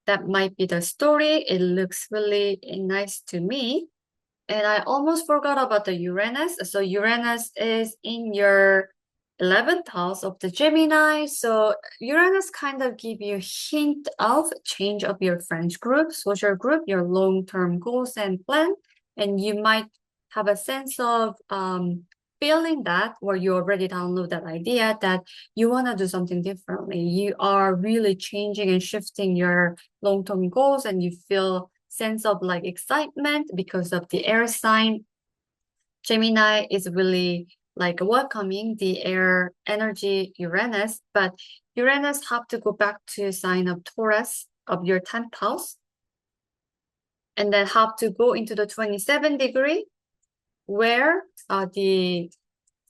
that might be the story. It looks really nice to me. And I almost forgot about the Uranus. So Uranus is in your 11th house of the Gemini. So Uranus kind of give you a hint of change of your friends group, social group, your long-term goals and plan. And you might have a sense of feeling that, or you already download that idea that you want to do something differently. You are really changing and shifting your long-term goals, and you feel sense of like excitement because of the air sign. Gemini is really like welcoming the air energy Uranus, but Uranus have to go back to sign of Taurus of your 10th house, and then have to go into the 27 degree where the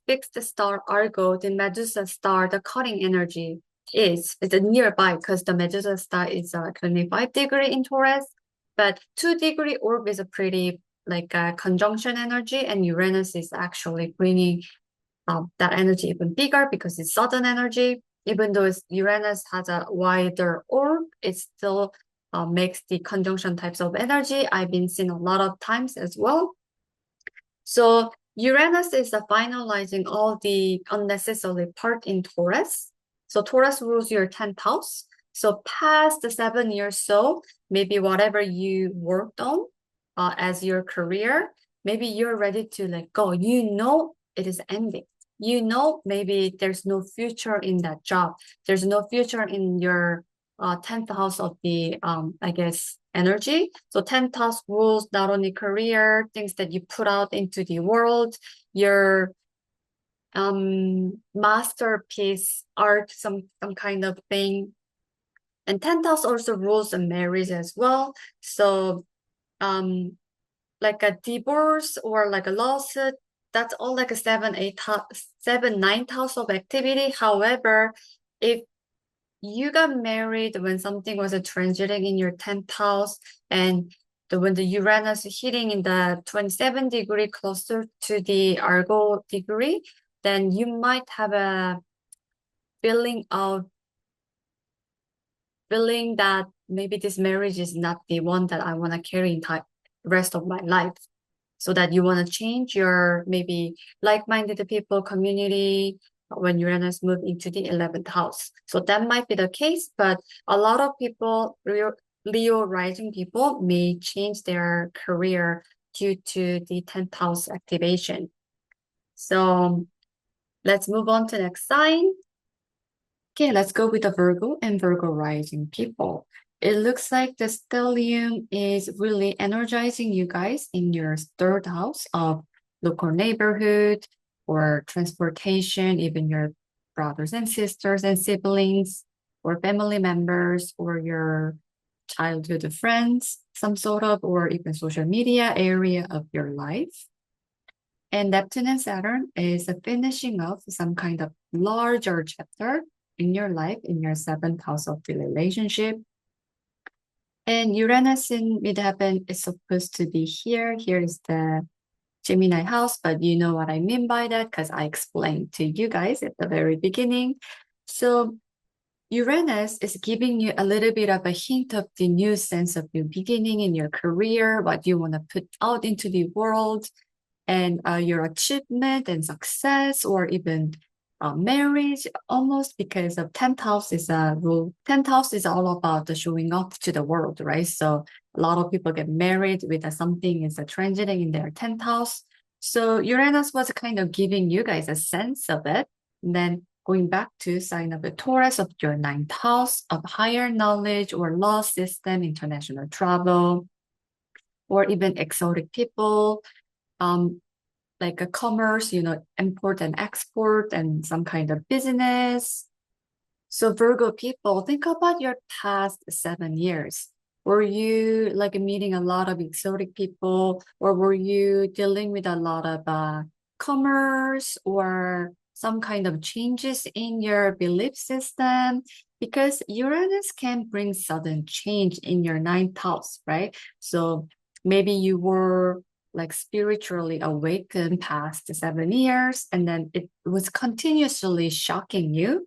fixed star Argo, the Medusa star, the cutting energy is. It's nearby because the Medusa star is 25 degree in Taurus, but 2 degree orb is a pretty like a conjunction energy, and Uranus is actually bringing that energy even bigger because it's southern energy. Even though Uranus has a wider orb, it still makes the conjunction types of energy. I've been seeing a lot of times as well. So Uranus is finalizing all the unnecessary part in Taurus. So Taurus rules your 10th house. So past the 7 years, so maybe whatever you worked on as your career, maybe you're ready to let go. You know it is ending. You know maybe there's no future in that job. There's no future in your 10th house of the I guess energy. So 10th house rules not only career, things that you put out into the world, your masterpiece, art, some kind of thing. And 10th house also rules and marriage as well. So like a divorce or like a lawsuit, that's all like a 9th house of activity. However, if you got married when something was transiting in your 10th house, and when the Uranus hitting in the 27 degree closer to the Argo degree, then you might have a feeling that maybe this marriage is not the one that I want to carry in rest of my life. So that you want to change your maybe like-minded people, community, when Uranus move into the 11th house. So that might be the case, but a lot of people, Leo rising people, may change their career due to the 10th house activation. So let's move on to the next sign. Okay, let's go with the Virgo and Virgo rising people. It looks like the stellium is really energizing you guys in your third house of local neighborhood or transportation, even your brothers and sisters and siblings or family members or your childhood friends, some sort of, or even social media area of your life. And Neptune and Saturn is finishing off some kind of larger chapter in your life, in your 7th house of the relationship. And Uranus in mid-heaven is supposed to be here. Here is the Gemini house, but you know what I mean by that because I explained to you guys at the very beginning. So Uranus is giving you a little bit of a hint of the new sense of new beginning in your career, what you want to put out into the world, and your achievement and success, or even marriage, almost because of 10th house is a rule. 10th house is all about the showing off to the world, right? So a lot of people get married with something is transiting in their 10th house. So Uranus was kind of giving you guys a sense of it. And then going back to sign of the Taurus of your 9th house of higher knowledge or law system, international travel, or even exotic people, like a commerce, import and export and some kind of business. So Virgo people, think about your past 7 years. Were you like meeting a lot of exotic people, or were you dealing with a lot of commerce or some kind of changes in your belief system? Because Uranus can bring sudden change in your 9th house, right? So maybe you were like spiritually awakened past 7 years, and then it was continuously shocking you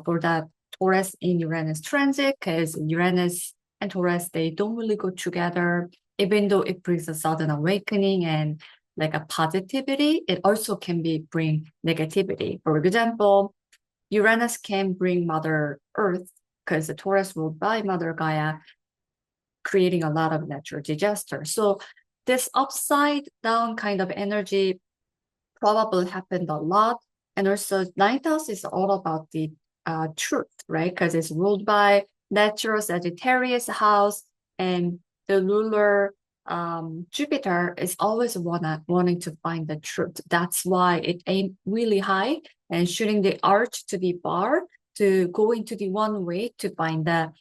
for that Taurus in Uranus transit, because Uranus and Taurus, they don't really go together, even though it brings a sudden awakening and like a positivity, it also can be bring negativity. For example, Uranus can bring Mother Earth because the Taurus ruled by Mother Gaia, creating a lot of natural disasters. So this upside down kind of energy probably happened a lot. And also ninth house is all about the truth, right? Because it's ruled by natural Sagittarius house, and the ruler Jupiter is always wanting to find the truth. That's why it aimed really high and shooting the arch to the bar to go into the one way to find the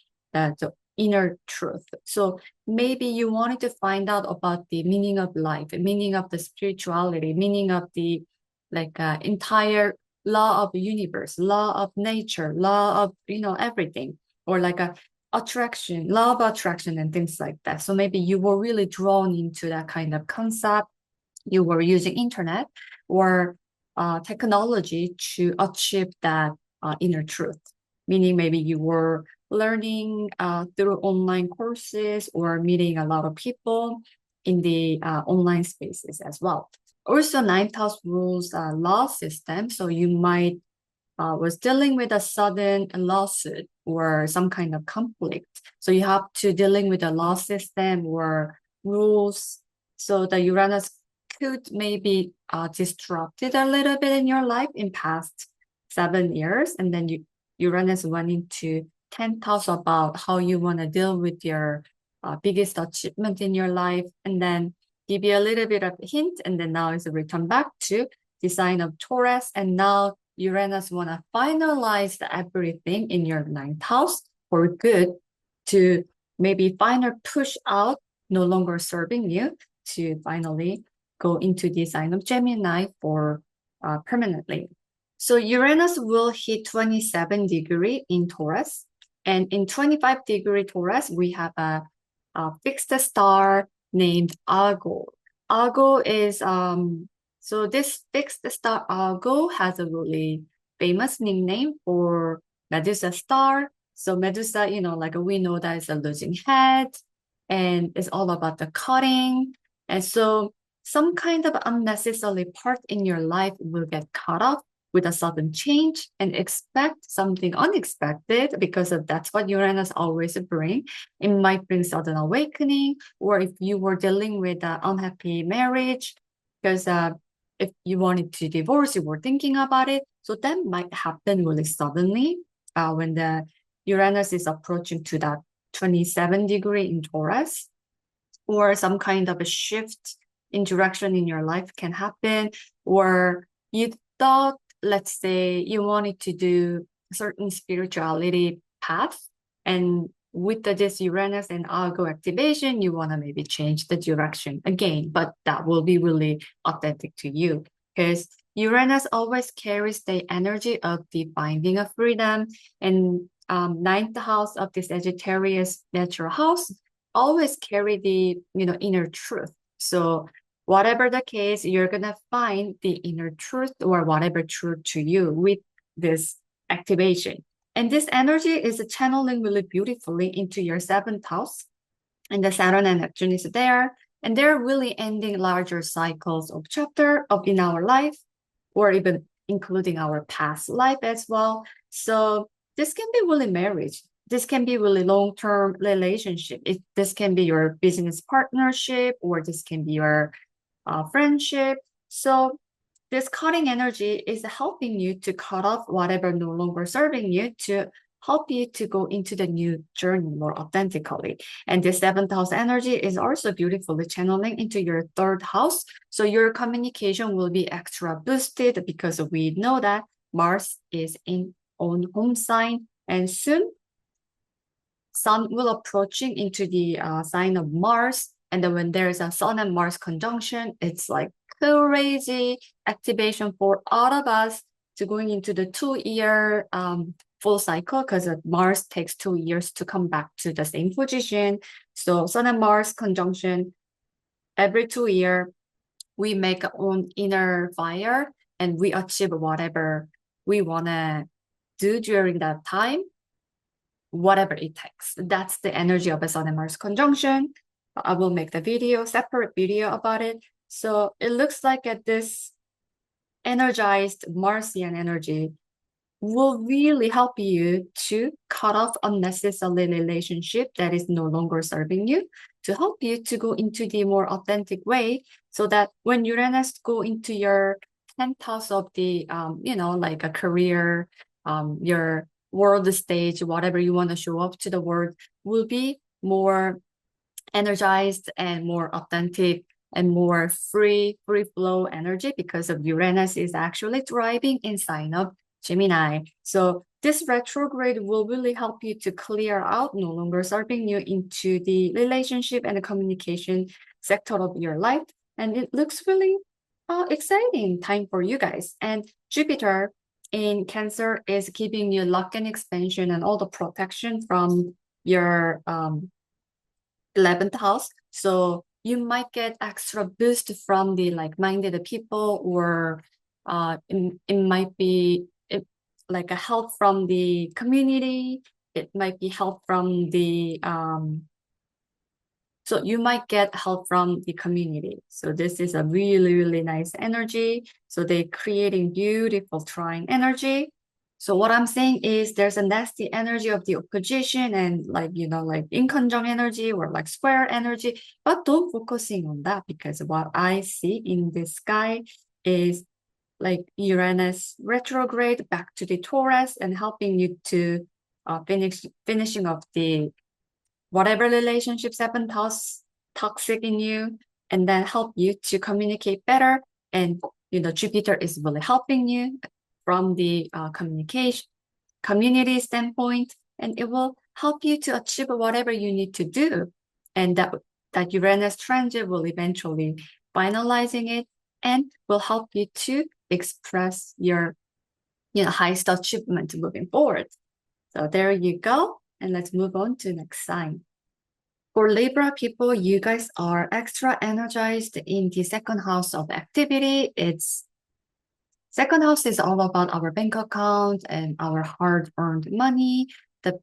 inner truth. So maybe you wanted to find out about the meaning of life, meaning of the spirituality, meaning of the like entire law of the universe, law of nature, law of everything, or like a attraction, law of attraction and things like that. So maybe you were really drawn into that kind of concept. You were using internet or technology to achieve that inner truth. Meaning maybe you were learning through online courses or meeting a lot of people in the online spaces as well. Also, ninth house rules law system. So you might was dealing with a sudden lawsuit or some kind of conflict. So you have to dealing with a law system or rules. So the Uranus could maybe disrupted a little bit in your life in past 7 years. And then Uranus went into 10th house about how you want to deal with your biggest achievement in your life. And then give you a little bit of a hint. And then now it's a return back to the sign of Taurus. And now Uranus want to finalize everything in your 9th house for good to maybe finally push out, no longer serving you, to finally go into the sign of Gemini for permanently. So Uranus will hit 27 degree in Taurus. And in 25 degree Taurus, we have a fixed star named Argo. Argo is, so this fixed star Argo has a really famous nickname for Medusa star. So Medusa, like we know that is a losing head and it's all about the cutting. And so some kind of unnecessary part in your life will get cut off with a sudden change and expect something unexpected because that's what Uranus always bring. It might bring sudden awakening, or if you were dealing with an unhappy marriage, because if you wanted to divorce, you were thinking about it. So that might happen really suddenly when the Uranus is approaching to that 27 degree in Taurus, or some kind of a shift in direction in your life can happen, or you thought, let's say you wanted to do a certain spirituality path, and with this Uranus and Argo activation, you want to maybe change the direction again, but that will be really authentic to you because Uranus always carries the energy of the finding of freedom, and 9th house of the Sagittarius natural house always carry the inner truth. So whatever the case, you're gonna find the inner truth or whatever truth to you with this activation. And this energy is channeling really beautifully into your 7th house. And the Saturn and Neptune is there. And they're really ending larger cycles of chapter of in our life, or even including our past life as well. So this can be really marriage. This can be really long-term relationship. This can be your business partnership, or this can be your friendship. So this cutting energy is helping you to cut off whatever no longer serving you to help you to go into the new journey more authentically. And the 7th house energy is also beautifully channeling into your 3rd house. So your communication will be extra boosted because we know that Mars is in own home sign, and soon Sun will approaching into the sign of Mars. And then when there's a Sun and Mars conjunction, it's like crazy activation for all of us to going into the 2-year full cycle, because Mars takes 2 years to come back to the same position. So Sun and Mars conjunction, every 2 years, we make our own inner fire and we achieve whatever we want to do during that time, whatever it takes. That's the energy of a Sun and Mars conjunction. I will make the separate video about it. So it looks like at this energized Martian energy will really help you to cut off unnecessary relationship that is no longer serving you, to help you to go into the more authentic way, so that when Uranus go into your 10th house of the like a career, your world stage, whatever you want to show up to the world, will be more energized and more authentic and more free flow energy, because of Uranus is actually thriving in sign of Gemini. So this retrograde will really help you to clear out no longer serving you into the relationship and the communication sector of your life. And it looks really exciting time for you guys. And Jupiter in Cancer is giving you luck and expansion and all the protection from your 11th house. So you might get extra boost from the like-minded people, or it might be like a help from the community. It might be help from the so you might get help from the community. So this is a really nice energy. So they're creating beautiful trine energy. So what I'm saying is there's a nasty energy of the opposition and like inconjunct energy or like square energy, but don't focusing on that, because what I see in the sky is like Uranus retrograde back to the Taurus and helping you to finishing of the whatever relationship 7th house toxic in you, and then help you to communicate better. And Jupiter is really helping you from the communication community standpoint, and it will help you to achieve whatever you need to do. And that Uranus transit will eventually finalizing it and will help you to express your highest achievement moving forward. So there you go. And let's move on to next sign. For Libra people, you guys are extra energized in the second house of activity. Second house is all about our bank account and our hard-earned money, the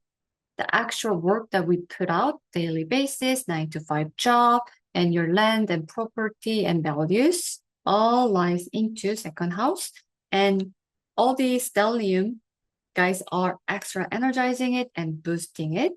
actual work that we put out daily basis, 9 to 5 job, and your land and property and values all lies into second house. And all the stellium guys are extra energizing it and boosting it.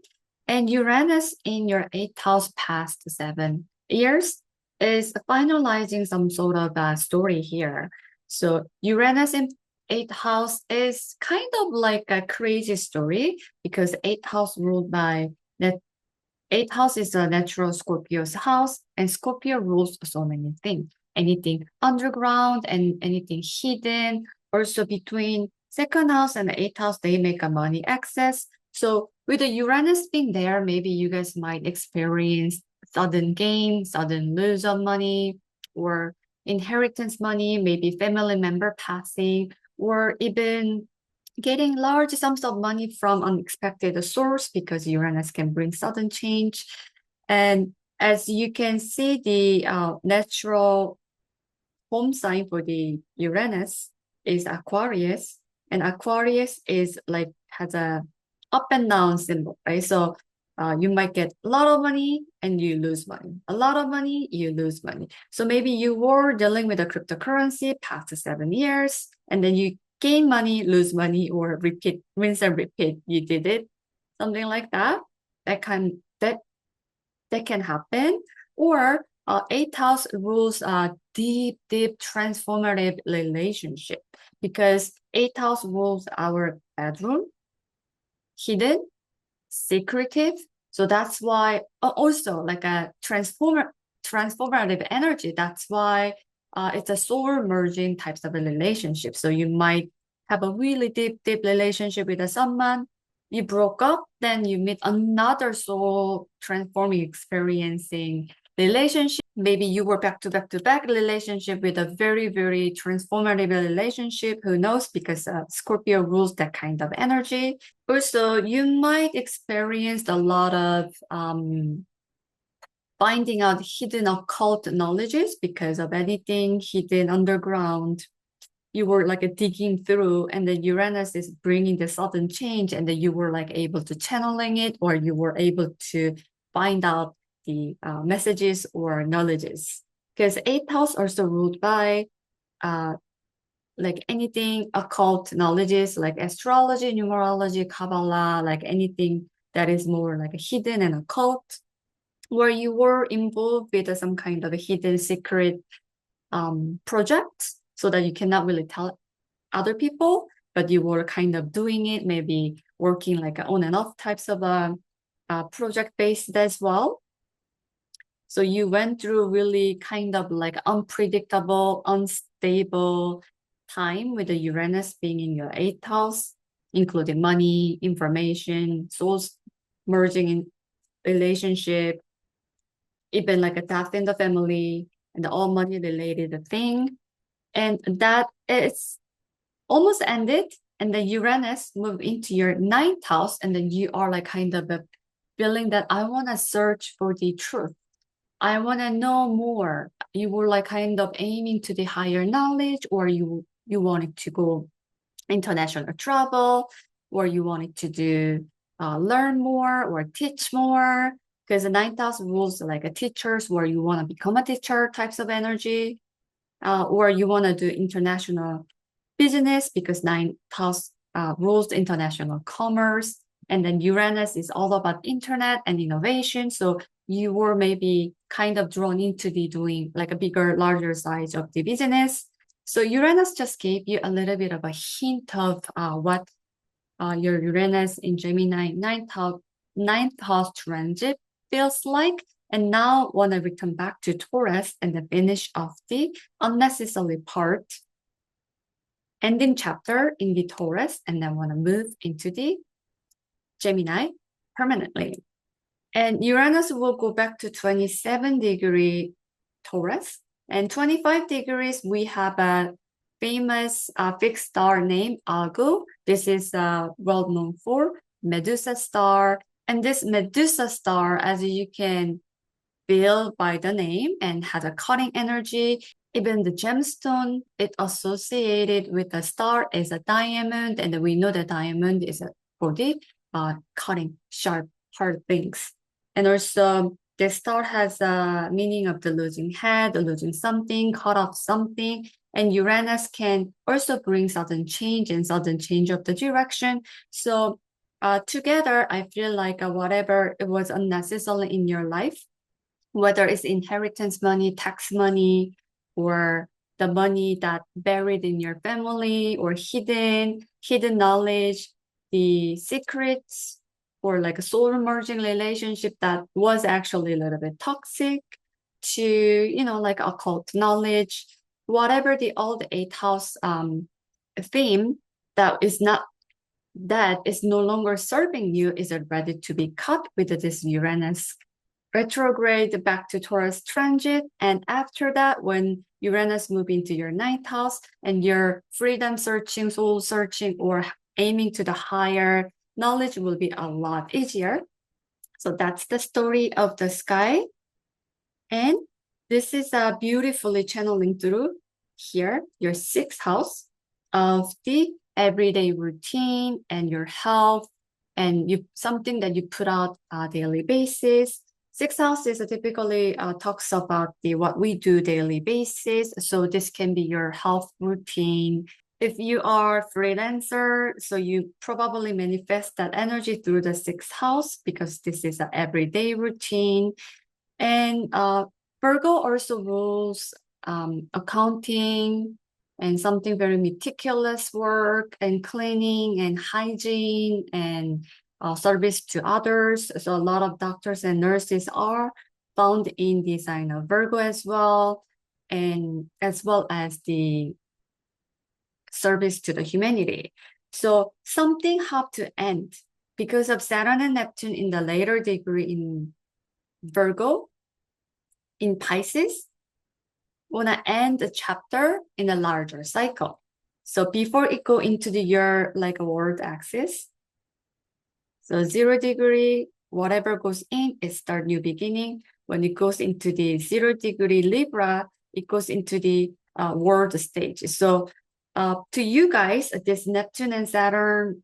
And Uranus in your 8th house past 7 years is finalizing some sort of a story here. So Uranus in 8th house is kind of like a crazy story, because 8th house ruled by 8th house is a natural Scorpio's house, and Scorpio rules so many things. Anything underground and anything hidden. Also between second house and the 8th house, they make a money excess. So with the Uranus being there, maybe you guys might experience sudden gain, sudden lose of money, or inheritance money, maybe family member passing, or even getting large sums of money from unexpected source, because Uranus can bring sudden change. And as you can see, the natural home sign for the Uranus is Aquarius, and Aquarius is like has a up and down symbol, right? So you might get a lot of money and you lose money. A lot of money, you lose money. So maybe you were dealing with a cryptocurrency past 7 years, and then you gain money, lose money, or repeat, rinse and repeat. You did it, something like that. That can happen. Or 8th house rules deep transformative relationship, because 8th house rules our bedroom, hidden, secretive. So that's why also like a transformative energy. That's why it's a soul merging types of a relationship. So you might have a really deep relationship with someone. You broke up, then you meet another soul transforming, experiencing relationship. Maybe you were back to back relationship with a very transformative relationship. Who knows? Because Scorpio rules that kind of energy. Also, you might experience a lot of finding out hidden occult knowledges, because of anything hidden underground. You were like digging through, and then Uranus is bringing the sudden change, and then you were like able to channeling it, or you were able to find out the messages or knowledges. because eighth house also ruled by like anything occult knowledges like astrology, numerology, Kabbalah, like anything that is more like hidden and occult, where you were involved with some kind of a hidden secret project so that you cannot really tell other people, but you were kind of doing it, maybe working like on and off types of project based as well. So you went through really kind of like unpredictable, unstable time with the Uranus being in your eighth house, including money, information, souls merging in relationship, even like a death in the family and all money related thing. And that is almost ended. And then Uranus moved into your ninth house. And then you are like kind of a feeling that I want to search for the truth. I want to know more. You were like kind of aiming to the higher knowledge, or you wanted to go international travel, or you wanted to do learn more or teach more. Because the ninth house rules like a teachers, where you want to become a teacher types of energy, or you want to do international business because ninth house rules international commerce. And then Uranus is all about internet and innovation. So you were maybe kind of drawn into the doing like a bigger, larger size of the business. So Uranus just gave you a little bit of a hint of what your Uranus in Gemini ninth house transit feels like. And now want to return back to Taurus and the finish of the unnecessary part, ending chapter in the Taurus, and then want to move into the Gemini permanently. And Uranus will go back to 27-degree Taurus. And 25 degrees, we have a famous fixed star named Argo. This is well known for Medusa star. And this Medusa star, as you can feel by the name, and has a cutting energy. Even the gemstone, it associated with the star is a diamond. And we know the diamond is for the cutting, sharp, hard things. And also, the star has a meaning of the losing head, losing something, cut off something. And Uranus can also bring sudden change and sudden change of the direction. So together, I feel like whatever it was unnecessary in your life, whether it's inheritance money, tax money, or the money that buried in your family, or hidden knowledge, the secrets, or like a soul merging relationship that was actually a little bit toxic, to, you know, like occult knowledge, whatever the old eighth house theme that is no longer serving you is ready to be cut with this Uranus retrograde back to Taurus transit. And after that, when Uranus move into your ninth house and you're freedom searching, soul searching, or aiming to the higher knowledge will be a lot easier. So that's the story of the sky. And this is beautifully channeling through here, your sixth house of the everyday routine and your health, and something that you put out daily basis. Sixth house is typically talks about what we do daily basis. So this can be your health routine. If you are freelancer, so you probably manifest that energy through the sixth house because this is an everyday routine. And Virgo also rules accounting and something very meticulous work and cleaning and hygiene and service to others. So a lot of doctors and nurses are found in the sign of Virgo as well, and as well as the service to the humanity. So something have to end because of Saturn and Neptune in the later degree in Virgo, in Pisces, want to end the chapter in a larger cycle. So before it go into the year like a world axis, so 0 degree, whatever goes in, it start new beginning. When it goes into the 0 degree Libra, it goes into the world stage. So to you guys, this Neptune and Saturn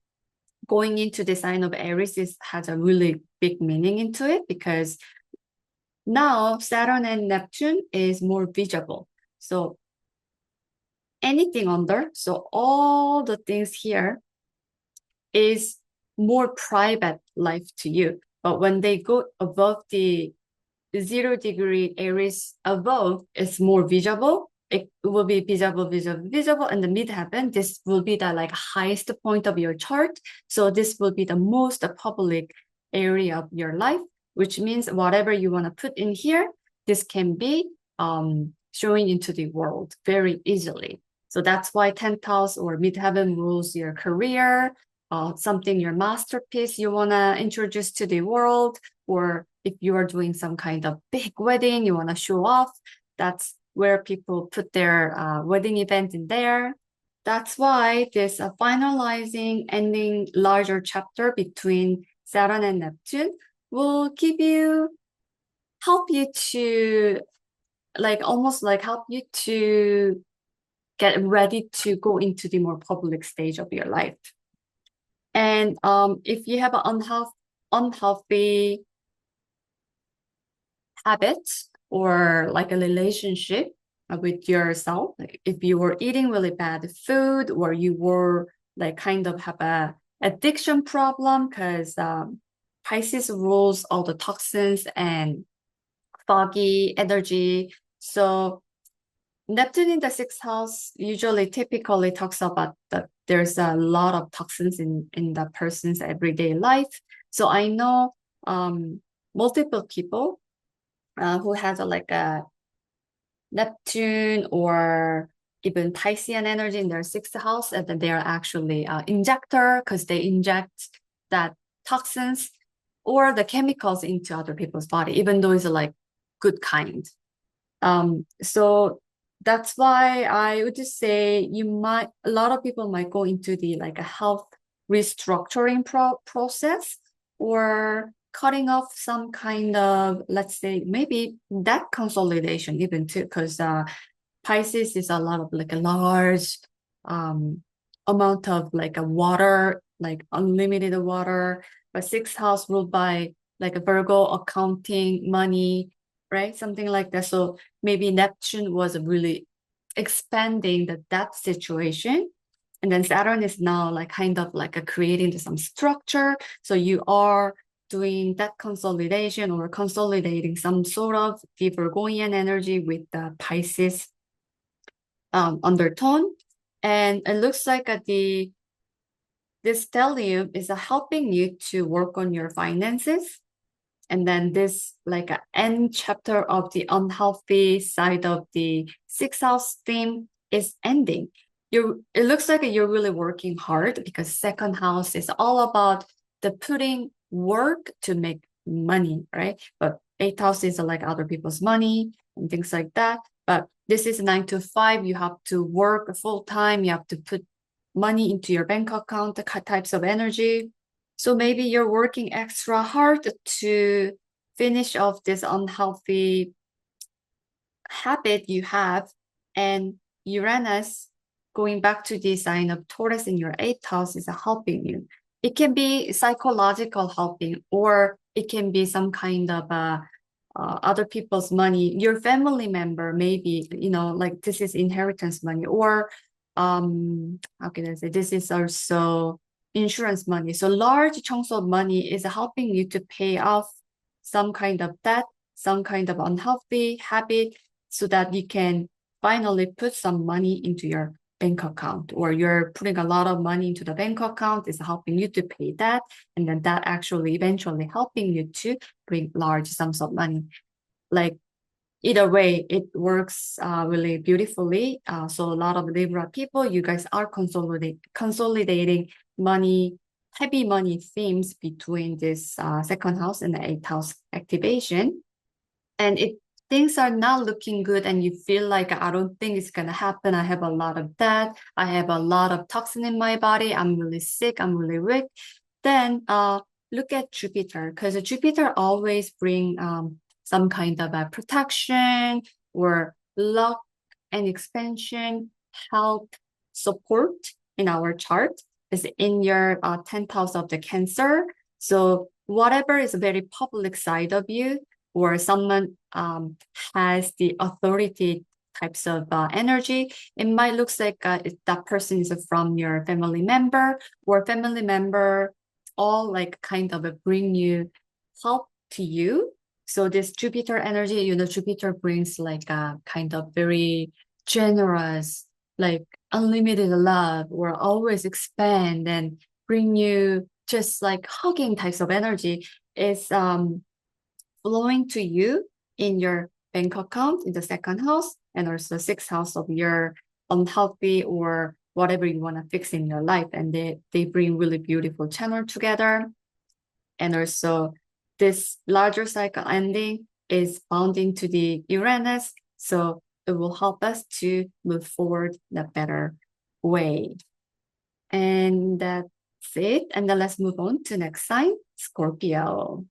going into the sign of Aries has a really big meaning into it, because Now Saturn and Neptune is more visible. So anything under, so all the things here is more private life to you. But when they go above the 0 degree Aries above, it's more visible. It will be visible, visible, visible, and the midheaven. This will be the like highest point of your chart. So this will be the most public area of your life, which means whatever you want to put in here, this can be showing into the world very easily. So that's why 10th house or midheaven rules your career, something your masterpiece you want to introduce to the world, or if you are doing some kind of big wedding, you want to show off, that's where people put their wedding event in there. That's why this finalizing, ending larger chapter between Saturn and Neptune will help you to like almost like help you to get ready to go into the more public stage of your life. And if you have an unhealthy habit or like a relationship with yourself, like if you were eating really bad food or you were like kind of have a addiction problem, because Pisces rules all the toxins and foggy energy. So Neptune in the sixth house usually typically talks about that there's a lot of toxins in the person's everyday life. So I know multiple people who has like a Neptune or even Piscean energy in their sixth house, and then they are actually injector because they inject that toxins or the chemicals into other people's body, even though it's like good kind. So that's why I would just say a lot of people might go into the like a health restructuring process or cutting off some kind of, let's say, maybe debt consolidation even too, because Pisces is a lot of like a large amount of like a water, like unlimited water, but sixth house ruled by like a Virgo, accounting, money, right? Something like that. So maybe Neptune was really expanding that situation. And then Saturn is now like kind of like a creating some structure. So you are doing that consolidation or consolidating some sort of the Virgoian energy with the Pisces undertone. And it looks like this stellium is helping you to work on your finances. And then this like an end chapter of the unhealthy side of the sixth house theme is ending. It looks like you're really working hard because second house is all about the putting work to make money, right? But eighth house is like other people's money and things like that. But this is 9 to 5. You have to work full time. You have to put money into your bank account, the types of energy. So maybe you're working extra hard to finish off this unhealthy habit you have. And Uranus, going back to the sign of Taurus in your eighth house, is helping you. It can be psychological helping, or it can be some kind of other people's money, your family member, maybe, like this is inheritance money, or how can I say, this is also insurance money. So large chunks of money is helping you to pay off some kind of debt, some kind of unhealthy habit, so that you can finally put some money into your bank account, or you're putting a lot of money into the bank account is helping you to pay that. And then that actually eventually helping you to bring large sums of money. Like either way, it works really beautifully. So a lot of Libra people, you guys are consolidating money, heavy money themes between this second house and the eighth house activation. And if things are not looking good and you feel like, I don't think it's going to happen, I have a lot of debt, I have a lot of toxin in my body, I'm really sick, I'm really weak, then look at Jupiter, because Jupiter always bring some kind of a protection or luck and expansion, health, support in our chart is in your 10th house of the Cancer. So whatever is a very public side of you, or someone has the authority types of energy, it might look like that person is from your family member, or family member all like kind of bring you help to you. So this Jupiter energy, you know, Jupiter brings like a kind of very generous, like unlimited love, or always expand and bring you just like hugging types of energy is flowing to you in your bank account in the second house, and also sixth house of your unhealthy or whatever you want to fix in your life. And they bring really beautiful channel together. And also this larger cycle ending is bounding to the Uranus. So it will help us to move forward in a better way. And that's it. And then let's move on to next sign, Scorpio.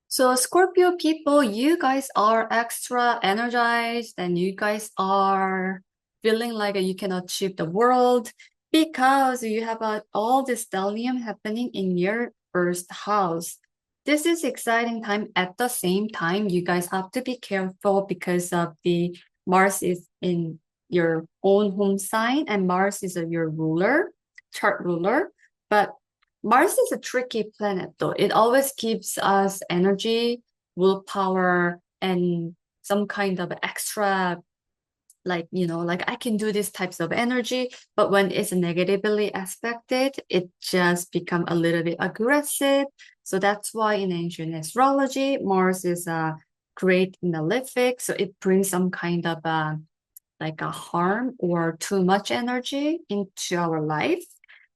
So Scorpio people, you guys are extra energized and you guys are feeling like you can achieve the world because you have all this stellium happening in your first house. This is exciting time. At the same time, you guys have to be careful because of the Mars is in your own home sign, and Mars is your ruler, chart ruler. But Mars is a tricky planet, though. It always gives us energy, willpower, and some kind of extra, like, you know, like I can do these types of energy. But when it's negatively aspected, it just become a little bit aggressive. So that's why in ancient astrology, Mars is a great malefic. So it brings some kind of like a harm or too much energy into our life.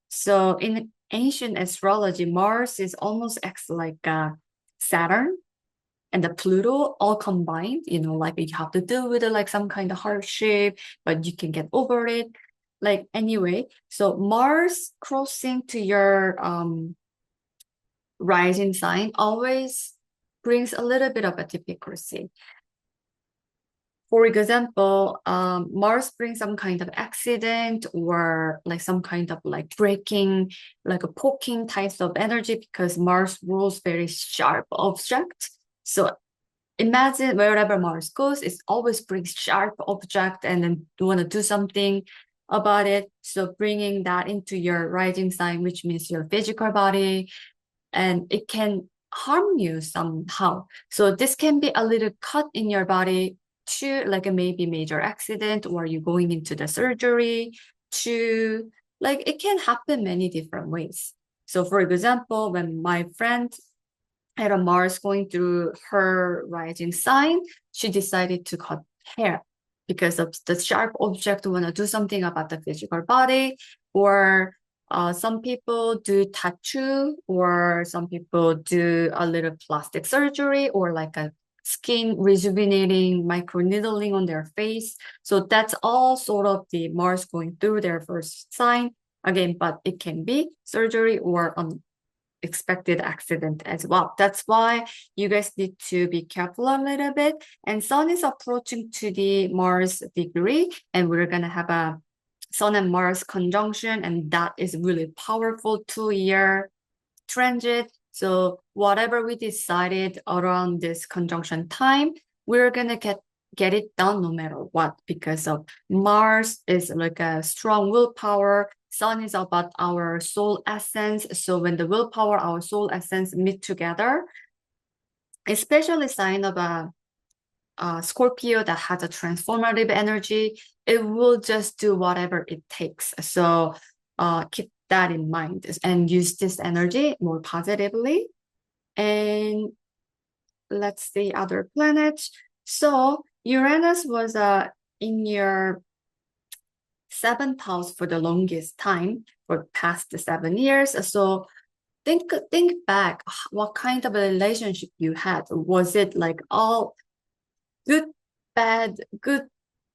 So in ancient astrology, Mars is almost acts like Saturn and the Pluto all combined. You know, like you have to deal with it, like some kind of hardship, but you can get over it. Like anyway, so Mars crossing to your rising sign always brings a little bit of a difficulty. For example, Mars brings some kind of accident or like some kind of like breaking, like a poking types of energy because Mars rules very sharp object. So imagine wherever Mars goes, it always brings sharp object and then you want to do something about it. So bringing that into your rising sign, which means your physical body, and it can harm you somehow. So this can be a little cut in your body to like a maybe major accident or you going into the surgery to like it can happen many different ways. So for example, when my friend had a Mars going through her rising sign, she decided to cut hair because of the sharp object want to do something about the physical body, or some people do tattoo, or some people do a little plastic surgery, or like a skin rejuvenating micro needling on their face. So that's all sort of the Mars going through their first sign again, but it can be surgery or expected accident as well. That's why you guys need to be careful a little bit. And Sun is approaching to the Mars degree, and we're gonna have a Sun and Mars conjunction, and that is really powerful 2-year transit. So whatever we decided around this conjunction time, we're gonna get it done no matter what, because of Mars is like a strong willpower. Sun is about our soul essence. So when the willpower, our soul essence meet together, especially sign of a Scorpio that has a transformative energy, it will just do whatever it takes. So keep that in mind and use this energy more positively. And let's see other planets. So Uranus was in your seventh house for the longest time for past 7 years. So think back what kind of a relationship you had. Was it like all good, good,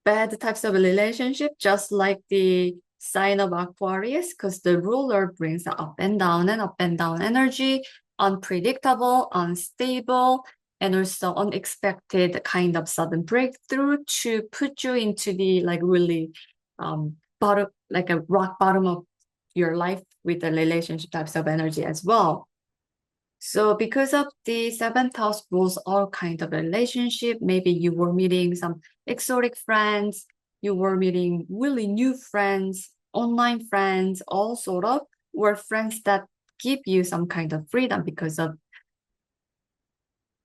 bad types of a relationship, just like the sign of Aquarius, because the ruler brings the up and down energy, unpredictable, unstable, and also unexpected kind of sudden breakthrough to put you into the like really bottom, like a rock bottom of your life with the relationship types of energy as well. So because of the seventh house rules all kind of relationship, maybe you were meeting some exotic friends, you were meeting really new friends, online friends, all sort of, were friends that give you some kind of freedom because of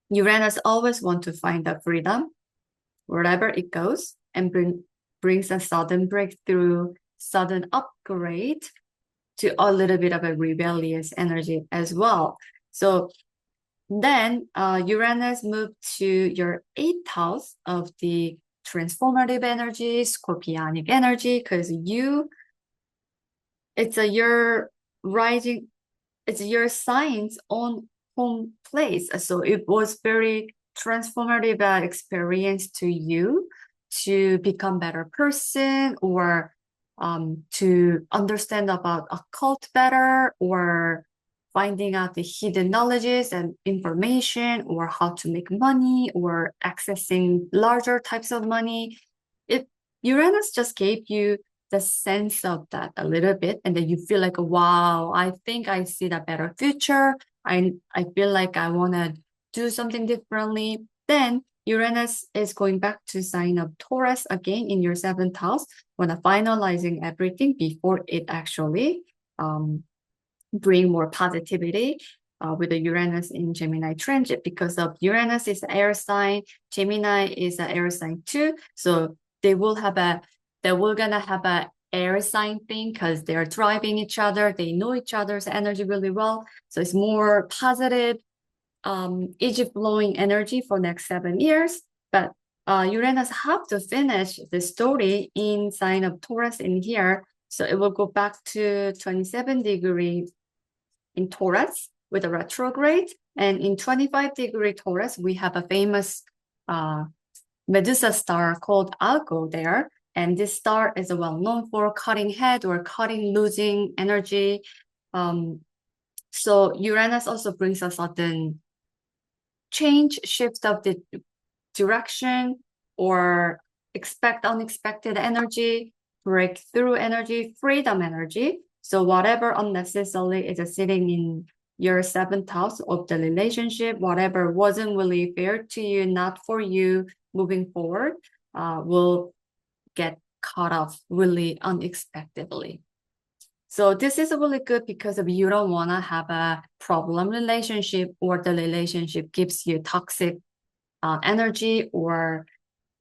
Uranus always want to find the freedom wherever it goes and brings a sudden breakthrough, sudden upgrade to a little bit of a rebellious energy as well. So then Uranus moved to your eighth house of the transformative energy, scorpionic energy, because it's a your rising, it's your sign's own home place. So it was very transformative experience to you to become better person or to understand about occult better or finding out the hidden knowledges and information or how to make money or accessing larger types of money. It Uranus just gave you the sense of that a little bit, and then you feel like, wow, I think I see the better future. I feel like I want to do something differently. Then Uranus is going back to sign of Taurus again in your seventh house, when finalizing everything before it actually bring more positivity with the Uranus in Gemini transit, because of Uranus is an air sign, Gemini is an air sign too. So they will gonna have a air sign thing because they're driving each other. They know each other's energy really well. So it's more positive, easy flowing energy for next 7 years. But Uranus have to finish the story in sign of Taurus in here. So it will go back to 27-degree in Taurus with a retrograde. And in 25-degree Taurus, we have a famous Medusa star called Algo there. And this star is well known for cutting head or cutting, losing energy. So Uranus also brings a sudden change, shift of the direction, or expect unexpected energy, breakthrough energy, freedom energy. So whatever unnecessarily is sitting in your seventh house of the relationship, whatever wasn't really fair to you, not for you moving forward, will get cut off really unexpectedly. So this is really good because if you don't want to have a problem relationship or the relationship gives you toxic energy or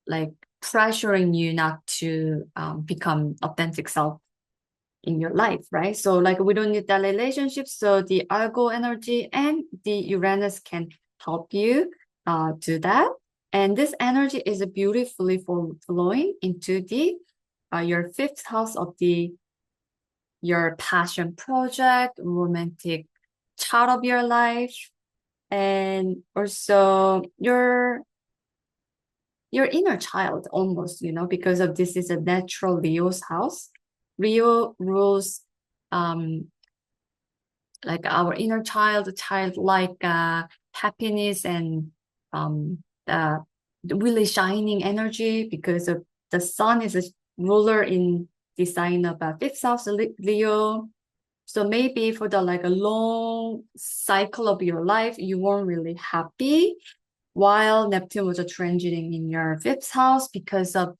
like pressuring you not to become authentic self in your life, right? So like we don't need that relationship. So the Argo energy and the Uranus can help you do that. And this energy is beautifully flowing into the your fifth house of your passion project, romantic child of your life, and also your inner child almost, because of this is a natural Leo's house. Leo rules like our inner child, childlike happiness and the really shining energy, because of the sun is a ruler in the sign of fifth house Leo. So maybe for the like a long cycle of your life, you weren't really happy while Neptune was transiting in your fifth house, because of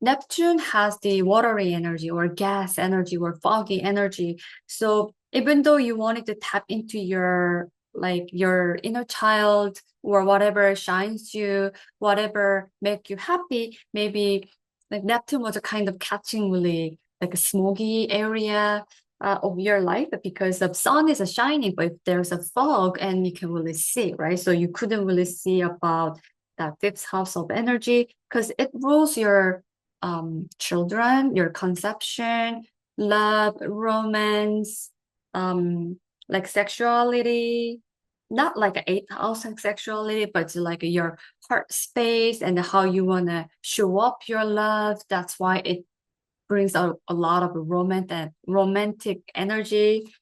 Neptune has the watery energy or gas energy or foggy energy. So even though you wanted to tap into your inner child or whatever shines you, whatever make you happy, maybe like Neptune was a kind of catching really like a smoky area of your life, because the sun is shining, but if there's a fog and you can really see, right? So you couldn't really see about that fifth house of energy because it rules your children, your conception, love, romance, like sexuality, not like an eighth house sexuality, but like your heart space and how you want to show up your love. That's why it brings out a lot of romantic energy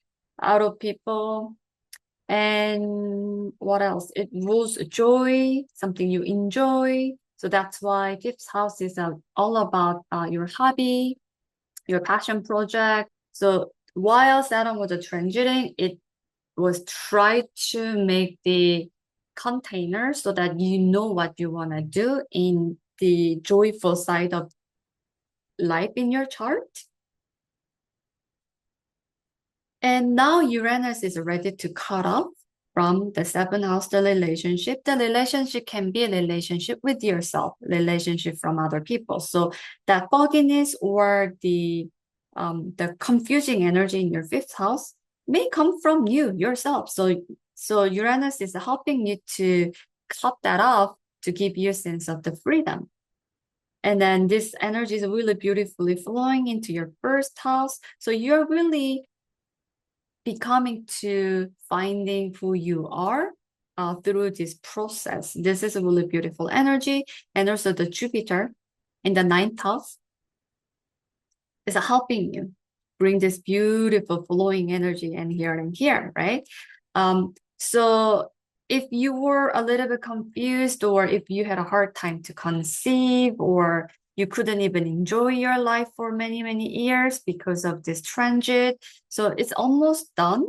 out of people. And what else? It rules joy, something you enjoy. So that's why fifth house is all about your hobby, your passion project. So while Saturn was transiting, it was try to make the container so that you know what you want to do in the joyful side of life in your chart. And now Uranus is ready to cut off from the seventh house, the relationship. The relationship can be a relationship with yourself, relationship from other people. So that fogginess or the confusing energy in your fifth house may come from you yourself. So Uranus is helping you to cut that off to give you a sense of the freedom. And then this energy is really beautifully flowing into your first house. So you're really becoming to finding who you are through this process. This is a really beautiful energy. And also the Jupiter in the ninth house is helping you bring this beautiful flowing energy and here, right? So if you were a little bit confused or if you had a hard time to conceive or you couldn't even enjoy your life for many, many years because of this transit. So it's almost done.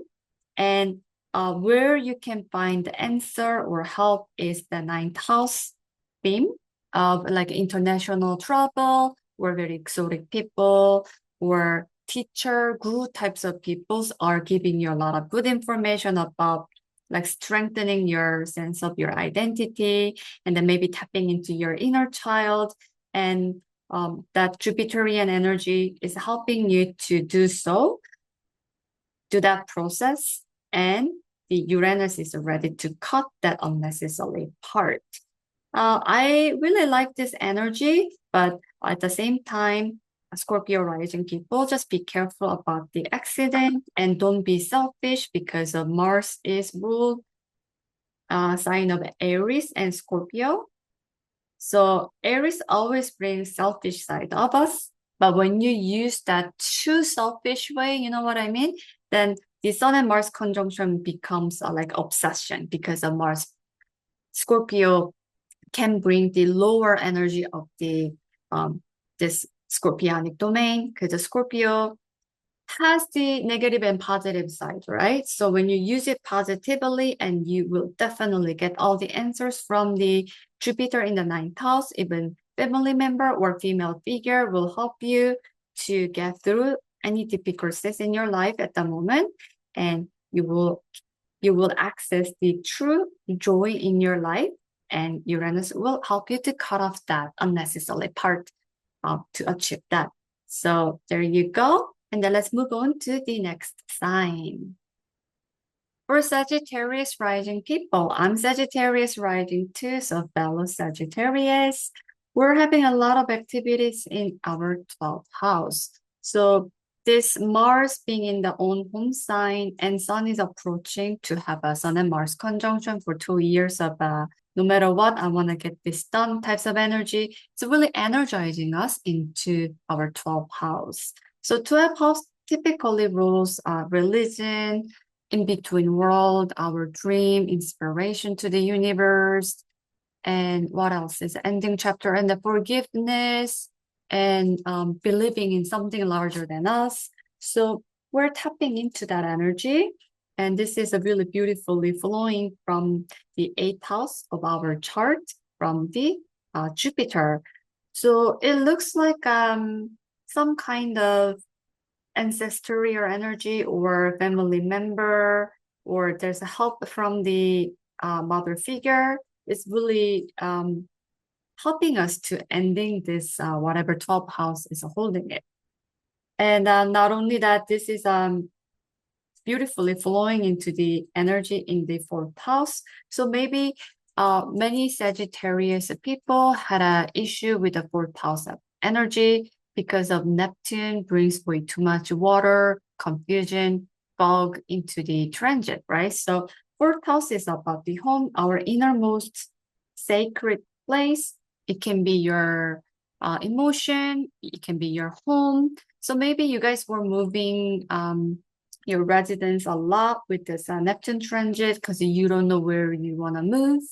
And where you can find the answer or help is the ninth house theme of like international travel or very exotic people or teacher, guru types of peoples are giving you a lot of good information about like strengthening your sense of your identity and then maybe tapping into your inner child. And that Jupiterian energy is helping you to do so, do that process. And the Uranus is ready to cut that unnecessary part. I really like this energy, but at the same time, Scorpio rising people, just be careful about the accident and don't be selfish because of Mars is ruled sign of Aries and Scorpio. So Aries always brings selfish side of us, but when you use that too selfish way, you know what I mean? Then the Sun and Mars conjunction becomes like obsession because of Mars. Scorpio can bring the lower energy of the this scorpionic domain because the Scorpio has the negative and positive side, right? So when you use it positively, and you will definitely get all the answers from the Jupiter in the ninth house, even family member or female figure will help you to get through any difficulties in your life at the moment, and you will access the true joy in your life, and Uranus will help you to cut off that unnecessary part to achieve that. So there you go. And then let's move on to the next sign. For Sagittarius rising people, I'm Sagittarius rising too, so fellow Sagittarius, we're having a lot of activities in our 12th house. So this Mars being in the own home sign and Sun is approaching to have a Sun and Mars conjunction for 2 years of no matter what, I want to get this done types of energy. It's really energizing us into our 12th house. So 12th house typically rules religion, in between world, our dream, inspiration to the universe, and what else is ending chapter and the forgiveness and believing in something larger than us. So we're tapping into that energy. And this is a really beautifully flowing from the 8th house of our chart from the Jupiter. So it looks like some kind of ancestry or energy or family member, or there's a help from the mother figure. It's really helping us to ending this whatever 12th house is holding it. And not only that, this is beautifully flowing into the energy in the 4th house. So maybe many Sagittarius people had an issue with the 4th house of energy because of Neptune brings way too much water, confusion, fog into the transit, right? So 4th house is about the home, our innermost sacred place. It can be your emotion, it can be your home. So maybe you guys were moving your residence a lot with this Neptune transit because you don't know where you want to move,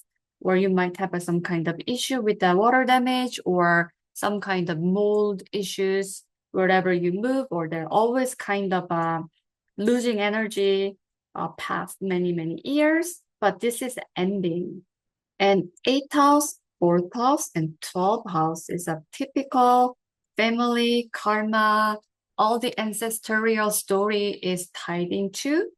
or you might have some kind of issue with the water damage or some kind of mold issues wherever you move, or they're always kind of losing energy past many years, but this is ending. And 8th house, 4th house, and 12th house is a typical family, karma, all the ancestral story is tied into.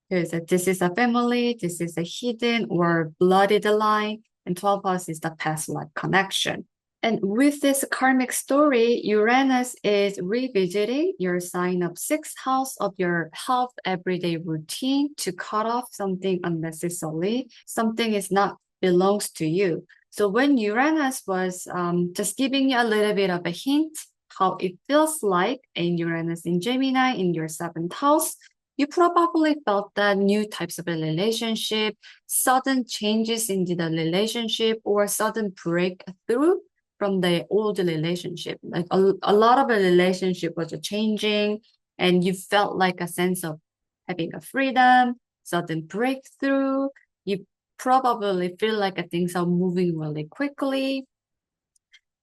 Because this is a family, this is a hidden or blooded line, and 12th house is the past life connection. And with this karmic story, Uranus is revisiting your sign of 6th house of your health everyday routine to cut off something unnecessarily. Something is not belongs to you. So when Uranus was just giving you a little bit of a hint how it feels like in Uranus in Gemini in your 7th house, you probably felt that new types of a relationship, sudden changes in the relationship, or sudden breakthrough from the old relationship. Like a lot of a relationship was changing, and you felt like a sense of having a freedom, sudden breakthrough. You probably feel like things are moving really quickly.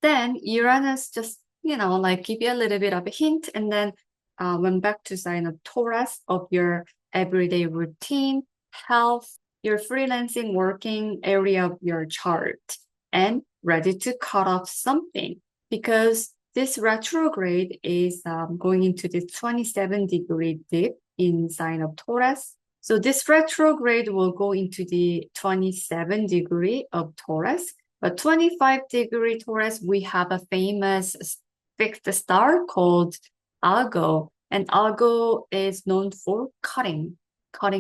Then Uranus just, like give you a little bit of a hint, and then went back to sign of Taurus of your everyday routine, health, your freelancing working area of your chart, and ready to cut off something because this retrograde is going into this 27-degree dip in sign of Taurus. So this retrograde will go into the 27 degree of Taurus, but 25-degree Taurus, we have a famous fixed star called Algo, and Algo is known for cutting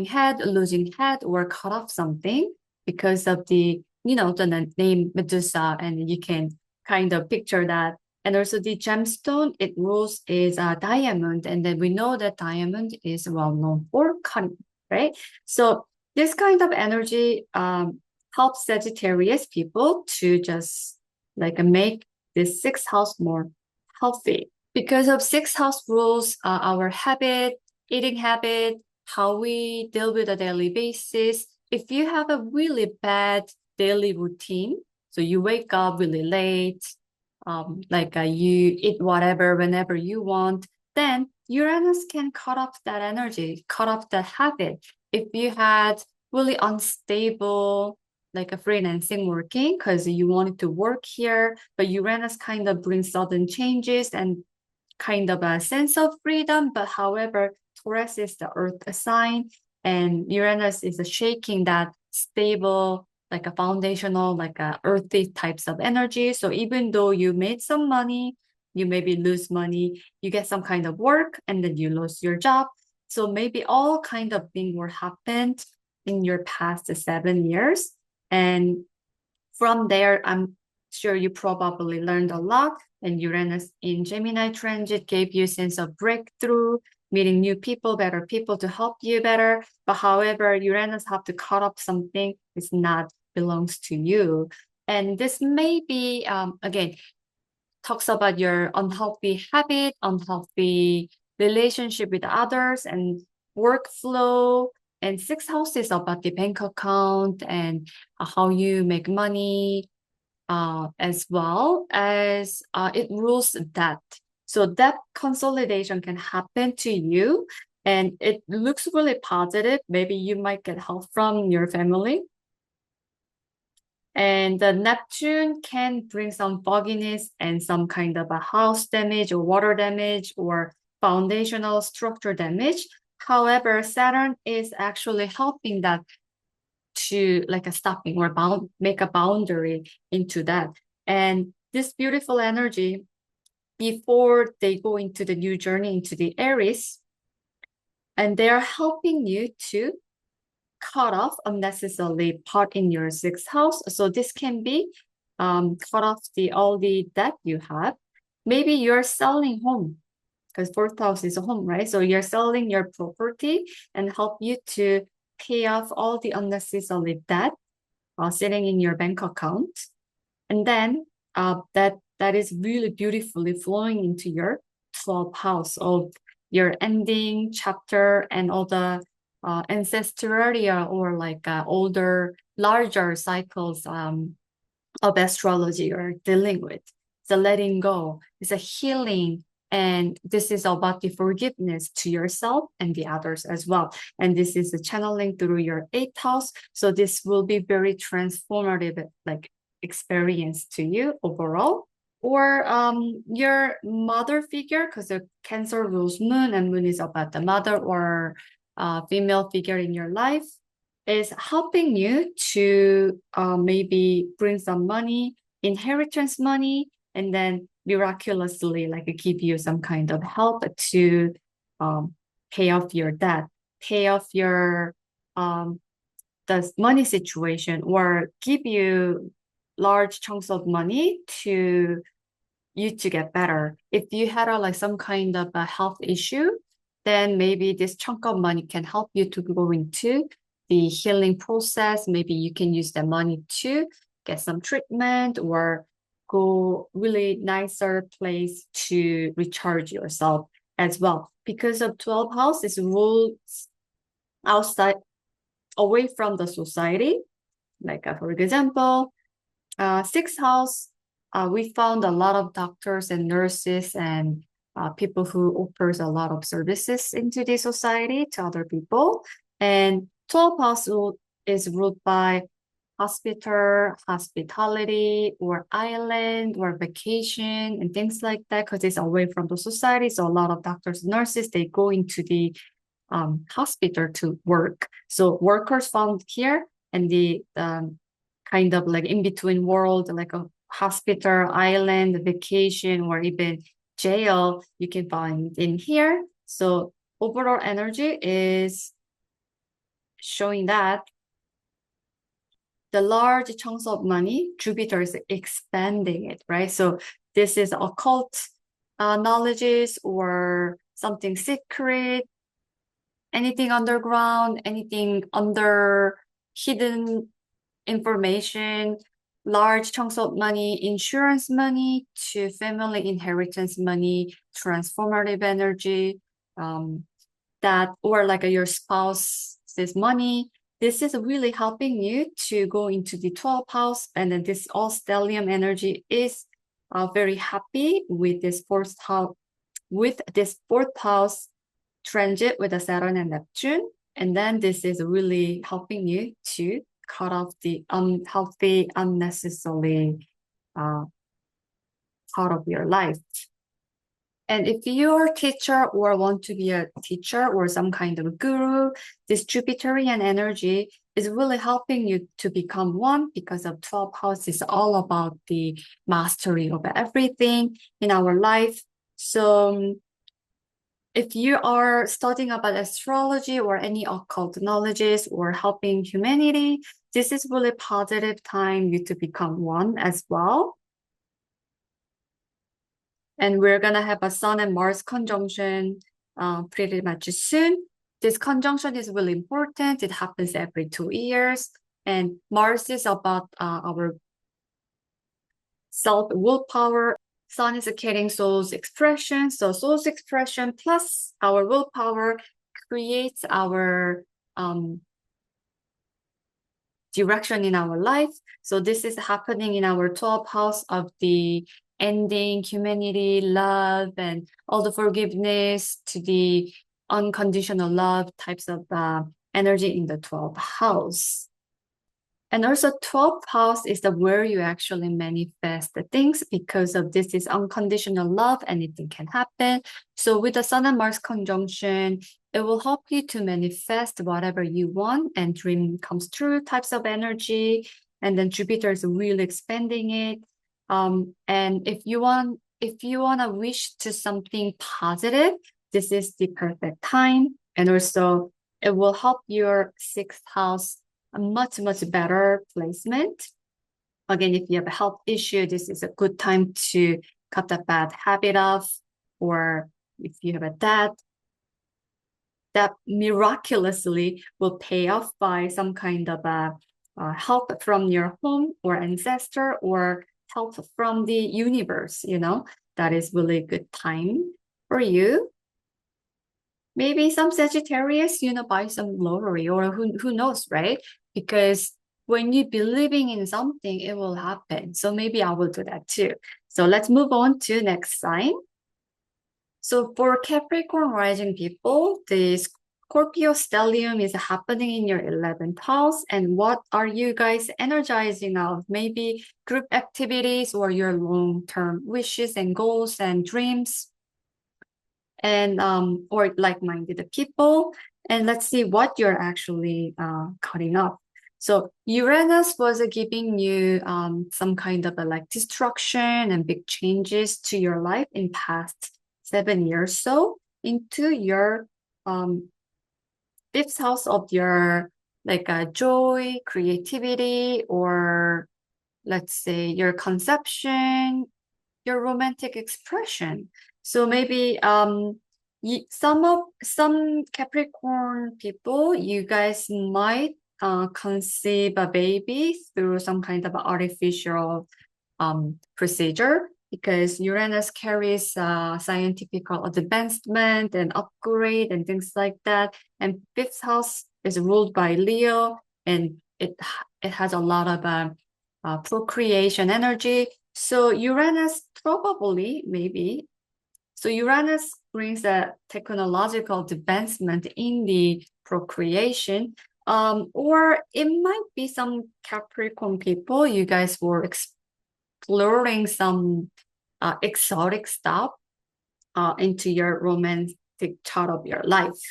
head, losing head, or cut off something because of the the name Medusa, and you can kind of picture that. And also the gemstone it rules is a diamond, and then we know that diamond is well known for cutting, right? So this kind of energy helps Sagittarius people to just like make this 6th house more healthy. Because of 6th house rules, our habit, eating habit, how we deal with a daily basis. If you have a really bad daily routine, so you wake up really late, you eat whatever whenever you want, then Uranus can cut off that energy, cut off that habit. If you had really unstable, like a freelancing working, because you wanted to work here, but Uranus kind of brings sudden changes and kind of a sense of freedom. But however, Taurus is the earth sign, and Uranus is shaking that stable, like a foundational, like a earthy types of energy. So even though you made some money, you maybe lose money, you get some kind of work, and then you lose your job. So maybe all kind of things were happened in your past 7 years. And from there, I'm sure you probably learned a lot. And Uranus in Gemini transit gave you a sense of breakthrough, meeting new people, better people to help you better. But however, Uranus have to cut off something that not belongs to you. And this may be, again, talks about your unhealthy habit, unhealthy relationship with others, and workflow. And 6th house is about the bank account and how you make money, as well as it rules debt. So debt consolidation can happen to you, and it looks really positive. Maybe you might get help from your family. And the Neptune can bring some fogginess and some kind of a house damage or water damage or foundational structure damage. However, Saturn is actually helping that to like a stopping or make a boundary into that. And this beautiful energy, before they go into the new journey into the Aries, and they're helping you to cut off unnecessarily part in your 6th house. So this can be cut off all the debt you have. Maybe you're selling home because 4th house is a home, right? So you're selling your property and help you to pay off all the unnecessary debt sitting in your bank account. And then that is really beautifully flowing into your 12th house of your ending chapter and all the ancestral or like older, larger cycles of astrology you're dealing with. It's a letting go. It's a healing And this is about the forgiveness to yourself and the others as well. And this is a channeling through your eighth house. So this will be very transformative, like experience to you overall. Or your mother figure, because the Cancer rules moon, and moon is about the mother or female figure in your life, is helping you to maybe bring some money, inheritance money, and then miraculously like give you some kind of help to pay off your debt, pay off your the money situation, or give you large chunks of money to you to get better. If you had like some kind of a health issue, then maybe this chunk of money can help you to go into the healing process. Maybe you can use the money to get some treatment or go really nicer place to recharge yourself as well. Because of 12 house is rules outside, away from the society. Like for example, sixth house, we found a lot of doctors and nurses and people who offers a lot of services into the society to other people. And 12th house is ruled by hospital, hospitality, or island, or vacation, and things like that, because it's away from the society. So a lot of doctors and nurses, they go into the hospital to work. So workers found here, and the kind of like in between world, like a hospital, island, vacation, or even jail, you can find in here. So overall energy is showing that the large chunks of money, Jupiter is expanding it, right? So this is occult knowledges or something secret, anything underground, anything under hidden information, large chunks of money, insurance money to family inheritance money, transformative energy, that, or like your spouse's money. This is really helping you to go into the 12th house. And then this all stellium energy is very happy with this fourth house transit with the Saturn and Neptune. And then this is really helping you to cut off the unhealthy, unnecessary part of your life. And if you're a teacher or want to be a teacher or some kind of a guru, this Jupiterian energy is really helping you to become one, because of 12th house is all about the mastery of everything in our life. So if you are studying about astrology or any occult knowledges or helping humanity, this is really positive time you to become one as well. And we're gonna have a Sun and Mars conjunction pretty much soon. This conjunction is really important. It happens every 2 years. And Mars is about our self-willpower. Sun is carrying soul's expression. So soul's expression plus our willpower creates our direction in our life. So this is happening in our 12th house of the ending, humanity, love, and all the forgiveness to the unconditional love types of energy in the 12th house. And also 12th house is the where you actually manifest the things, because of this is unconditional love, anything can happen. So with the Sun and Mars conjunction, it will help you to manifest whatever you want and dream comes true types of energy. And then Jupiter is really expanding it. And if you want to wish to something positive, this is the perfect time. And also it will help your sixth house a much better placement. Again, if you have a health issue, this is a good time to cut the bad habit off. Or if you have a debt that miraculously will pay off by some kind of help from your home or ancestor, or help from the universe, that is really a good time for you. Maybe some Sagittarius, buy some lottery, or who knows, right? Because when you're believing in something, it will happen. So maybe I will do that too. So let's move on to next sign. So for Capricorn rising people, the Scorpio stellium is happening in your 11th house. And what are you guys energizing of? Maybe group activities or your long-term wishes and goals and dreams, and or like-minded people. And let's see what you're actually cutting up. So Uranus was giving you some kind of a like destruction and big changes to your life in past 7 years so into your fifth house of your like joy, creativity, or let's say your conception, your romantic expression. So maybe some Capricorn people, you guys might conceive a baby through some kind of artificial procedure, because Uranus carries scientific advancement and upgrade and things like that. And fifth house is ruled by Leo, and it has a lot of procreation energy. So Uranus probably, maybe, so Uranus brings a technological advancement in the procreation. Or it might be some Capricorn people, you guys were exploring some exotic stuff into your romantic chart of your life.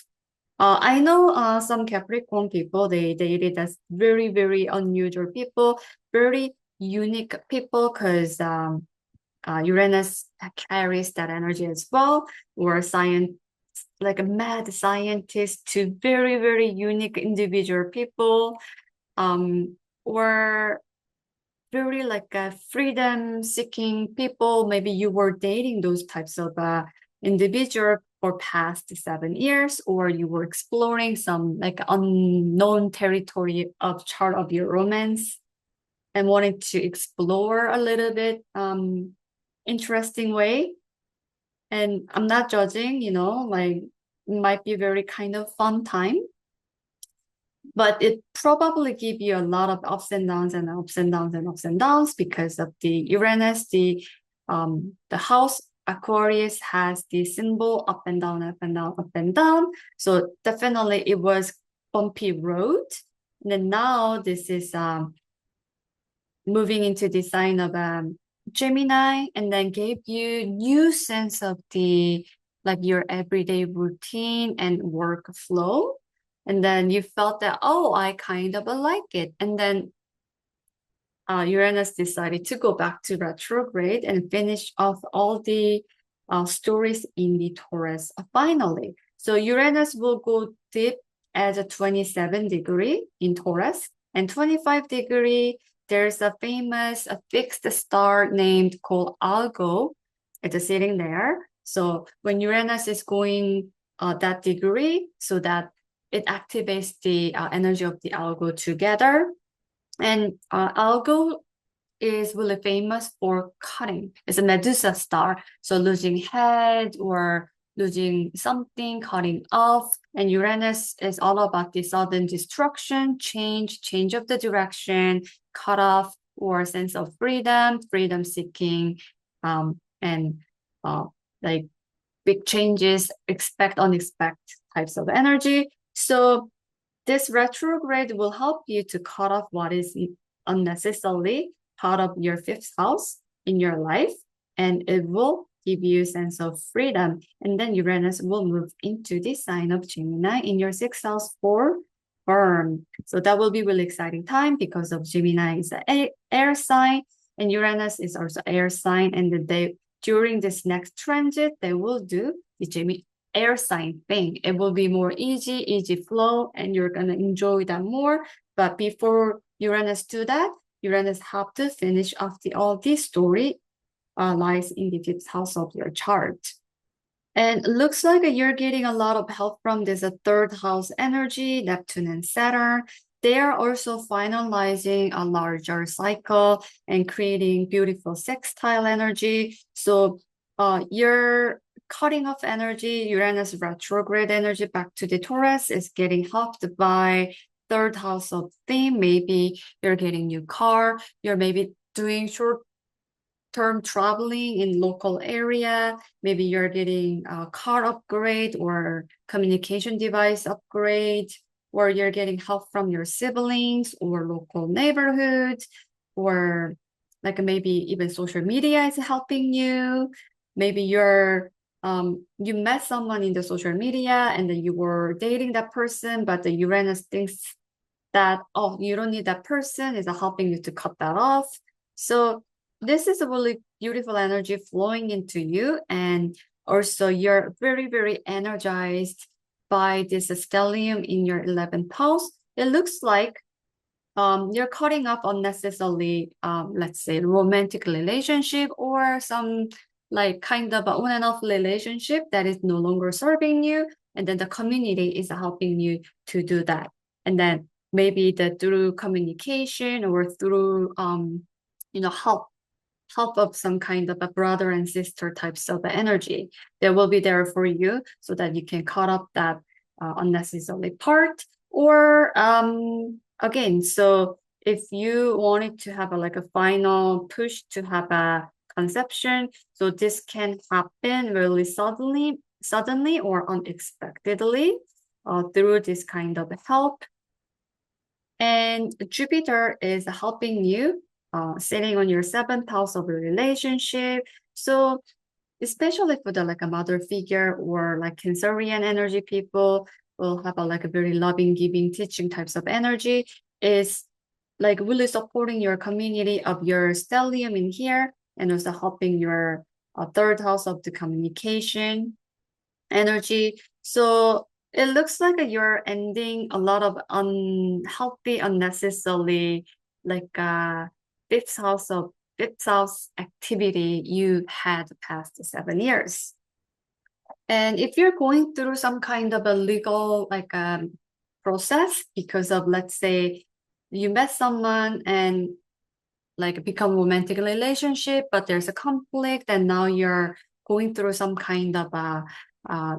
I know some Capricorn people, they dated as very, very unusual people, very unique people, because Uranus carries that energy as well, or science, like a mad scientist to very, very unique individual people, or very like a freedom-seeking people. Maybe you were dating those types of individual for past 7 years, or you were exploring some like unknown territory of chart of your romance and wanted to explore a little bit interesting way. And I'm not judging, like it might be very kind of fun time, but it probably give you a lot of ups and downs and ups and downs and ups and downs because of the Uranus, the house Aquarius has the symbol up and down, up and down, up and down. So definitely it was bumpy road. And then now this is moving into the sign of Gemini, and then gave you new sense of the like your everyday routine and workflow. And then you felt that, oh, I kind of like it. And then Uranus decided to go back to retrograde and finish off all the stories in the Taurus finally. So Uranus will go deep as a 27-degree in Taurus, and 25-degree, there's a famous fixed star named called Algo. It's sitting there. So when Uranus is going that degree, so that it activates the energy of the Algo together. And Algo is really famous for cutting. It's a Medusa star, so losing head or losing something, cutting off. And Uranus is all about the sudden destruction, change of the direction, cut off, or sense of freedom, freedom seeking, and like big changes, expect unexpected types of energy. So this retrograde will help you to cut off what is unnecessarily part of your fifth house in your life, and it will give you a sense of freedom. And then Uranus will move into the sign of Gemini in your sixth house for firm. So that will be really exciting time because of Gemini is an air sign, and Uranus is also air sign. And during this next transit, they will do the Gemini air sign thing. It will be more easy flow, and you're gonna enjoy that more. But before Uranus do that, Uranus have to finish off all this story lies in the fifth house of your chart. And it looks like you're getting a lot of help from this third house energy, Neptune and Saturn. They are also finalizing a larger cycle and creating beautiful sextile energy. So your cutting off energy, Uranus retrograde energy back to the Taurus is getting helped by third house of theme. Maybe you're getting new car, you're maybe doing short short-term traveling in local area. Maybe you're getting a car upgrade or communication device upgrade, or you're getting help from your siblings or local neighborhoods, or like maybe even social media is helping you. Maybe you met someone in the social media and then you were dating that person, but the Uranus thinks that, oh, you don't need that person, is helping you to cut that off. So this is a really beautiful energy flowing into you. And also you're very, very energized by this stellium in your 11th house. It looks like you're cutting off unnecessarily, let's say, romantic relationship or some like kind of on and off relationship that is no longer serving you. And then the community is helping you to do that. And then maybe through communication or through, help of some kind of a brother and sister types of energy, they will be there for you so that you can cut up that unnecessarily part. Or again, so if you wanted to have like a final push to have a conception, so this can happen really suddenly or unexpectedly through this kind of help. And Jupiter is helping you, sitting on your 7th house of a relationship. So especially for the like a mother figure or like Cancerian energy people will have a very loving, giving, teaching types of energy, is like really supporting your community of your stellium in here, and also helping your 3rd house of the communication energy. So it looks like you're ending a lot of unhealthy, unnecessarily like fifth house activity you had past 7 years. And if you're going through some kind of a legal like process because of, let's say, you met someone and like become romantic relationship, but there's a conflict and now you're going through some kind of a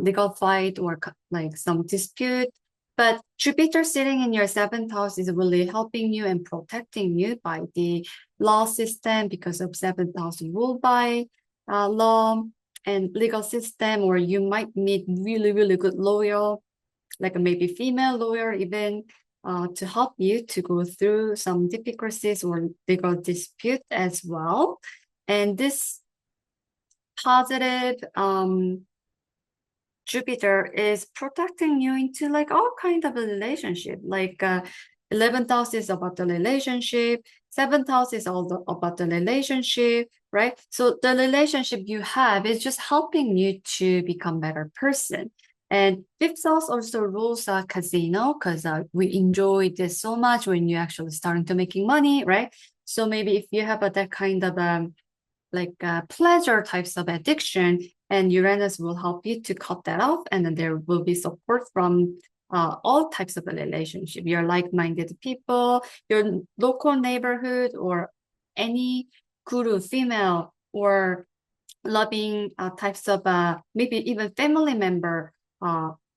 legal fight or like some dispute. But Jupiter sitting in your 7th house is really helping you and protecting you by the law system, because of 7th house ruled by law and legal system. Or you might meet really, really good lawyer, like maybe female lawyer even, to help you to go through some difficulties or legal dispute as well. And this positive Jupiter is protecting you into like all kind of a relationship. Like 11th house is about the relationship, 7th house is all about the relationship, right? So the relationship you have is just helping you to become a better person. And 5th house also rules casino, because we enjoy this so much when you're actually starting to making money, right? So maybe if you have that kind of pleasure types of addiction, and Uranus will help you to cut that off, and then there will be support from all types of a relationship, your like-minded people, your local neighborhood, or any guru, female, or loving types of maybe even family member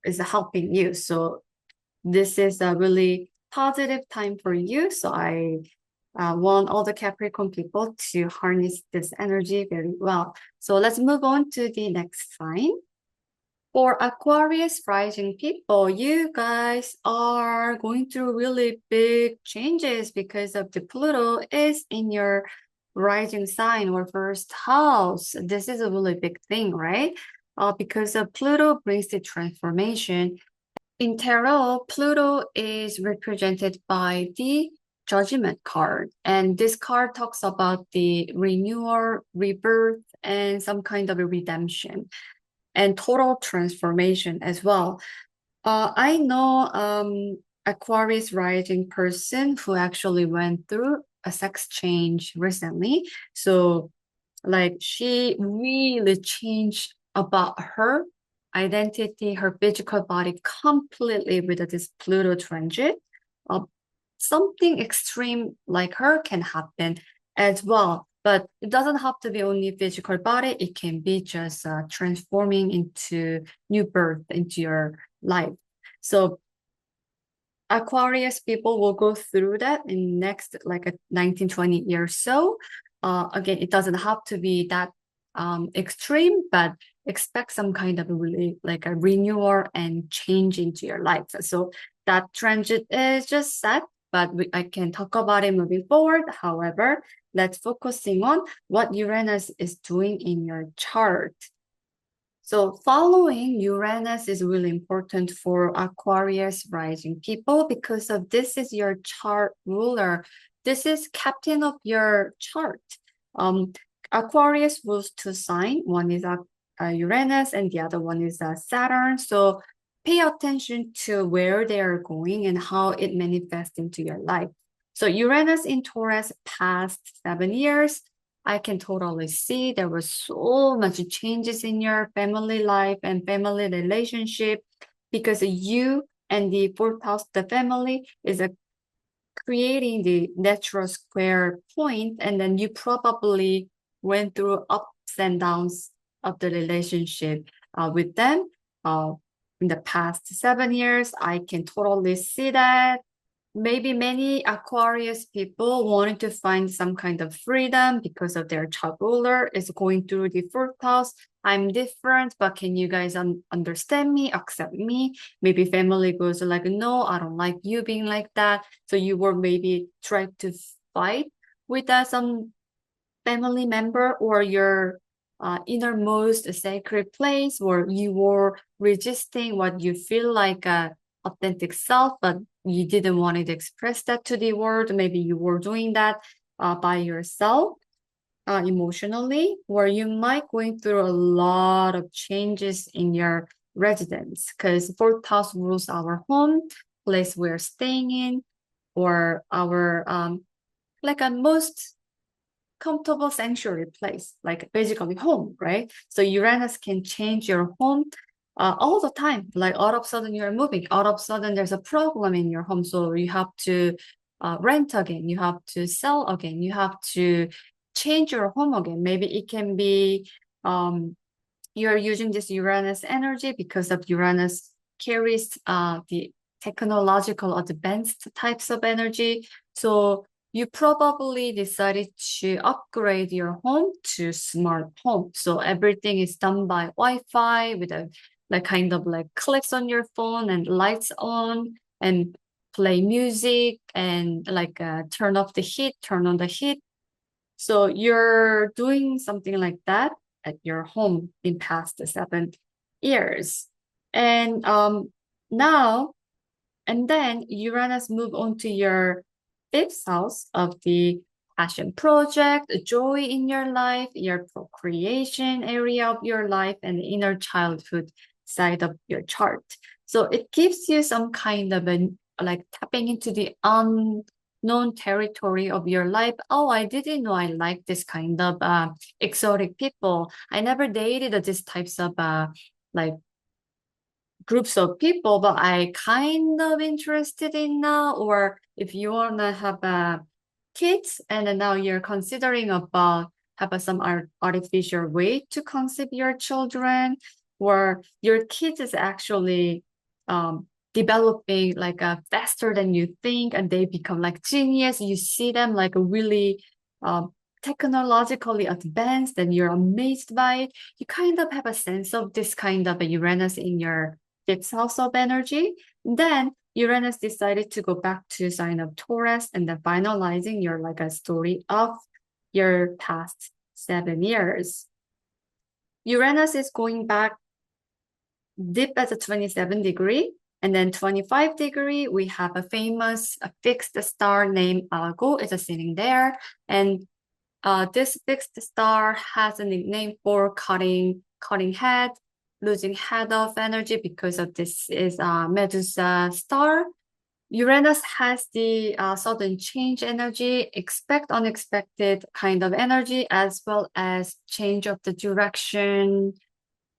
is helping you. So this is a really positive time for you. So I want all the Capricorn people to harness this energy very well. So let's move on to the next sign. For Aquarius rising people, you guys are going through really big changes because of the Pluto is in your rising sign or 1st house. This is a really big thing, right? Because of Pluto brings the transformation. In tarot, Pluto is represented by the Judgment card. And this card talks about the renewal, rebirth, and some kind of a redemption and total transformation as well. I know Aquarius rising person who actually went through a sex change recently. So like she really changed about her identity, her physical body completely with this Pluto transit. Something extreme like her can happen as well, but it doesn't have to be only physical body. It can be just transforming into new birth into your life. So Aquarius people will go through that in next like a 19-20 years so. again, it doesn't have to be that extreme, but expect some kind of really like a renewal and change into your life. So that transit is just set, but I can talk about it moving forward. However, let's focusing on what Uranus is doing in your chart. So following Uranus is really important for Aquarius rising people because of this is your chart ruler. This is captain of your chart. Aquarius rules two signs. One is Uranus and the other one is Saturn. So pay attention to where they are going and how it manifests into your life. So Uranus in Taurus past 7 years, I can totally see there was so much changes in your family life and family relationship because you and the fourth house, the family, is creating the natural square point, and then you probably went through ups and downs of the relationship with them in the past 7 years. I can totally see that. Maybe many Aquarius people wanted to find some kind of freedom because of their chart ruler is going through the fourth house. I'm different, but can you guys understand me, accept me? Maybe family goes like, no, I don't like you being like that. So you were maybe trying to fight with some family member or your innermost sacred place, or you were resisting what you feel like authentic self, but you didn't want to express that to the world. Maybe you were doing that by yourself emotionally, or you might going through a lot of changes in your residence because fourth house rules our home, place we're staying in, or our like a most comfortable sanctuary place, like basically home, right? So Uranus can change your home all the time. Like all of a sudden you're moving, all of a sudden there's a problem in your home, so you have to rent again, you have to sell again, you have to change your home again. Maybe it can be you're using this Uranus energy because of Uranus carries the technological advanced types of energy. So you probably decided to upgrade your home to smart home. So everything is done by Wi-Fi with a like kind of like clicks on your phone and lights on and play music and like turn off the heat, turn on the heat. So you're doing something like that at your home in past 7 years. And now, and then Uranus move on to your fifth house of the passion project, joy in your life, your procreation area of your life, and the inner childhood side of your chart. So it gives you some kind of a like tapping into the unknown territory of your life. Oh, I didn't know I like this kind of exotic people. I never dated these types of like groups of people, but I kind of interested in now. Or if you wanna have kids and then now you're considering about have some artificial way to conceive your children, or your kids is actually developing like faster than you think, and they become like genius. You see them like really technologically advanced, and you're amazed by it. You kind of have a sense of this kind of a Uranus in your fifth house of energy. Then Uranus decided to go back to sign of Taurus and then finalizing your like a story of your past 7 years. Uranus is going back deep at the 27 degree, and then 25 degree, we have a famous fixed star named Argo is sitting there. And this fixed star has a nickname for cutting head, losing head of energy because of this is Medusa star. Uranus has the sudden change energy, expect unexpected kind of energy, as well as change of the direction,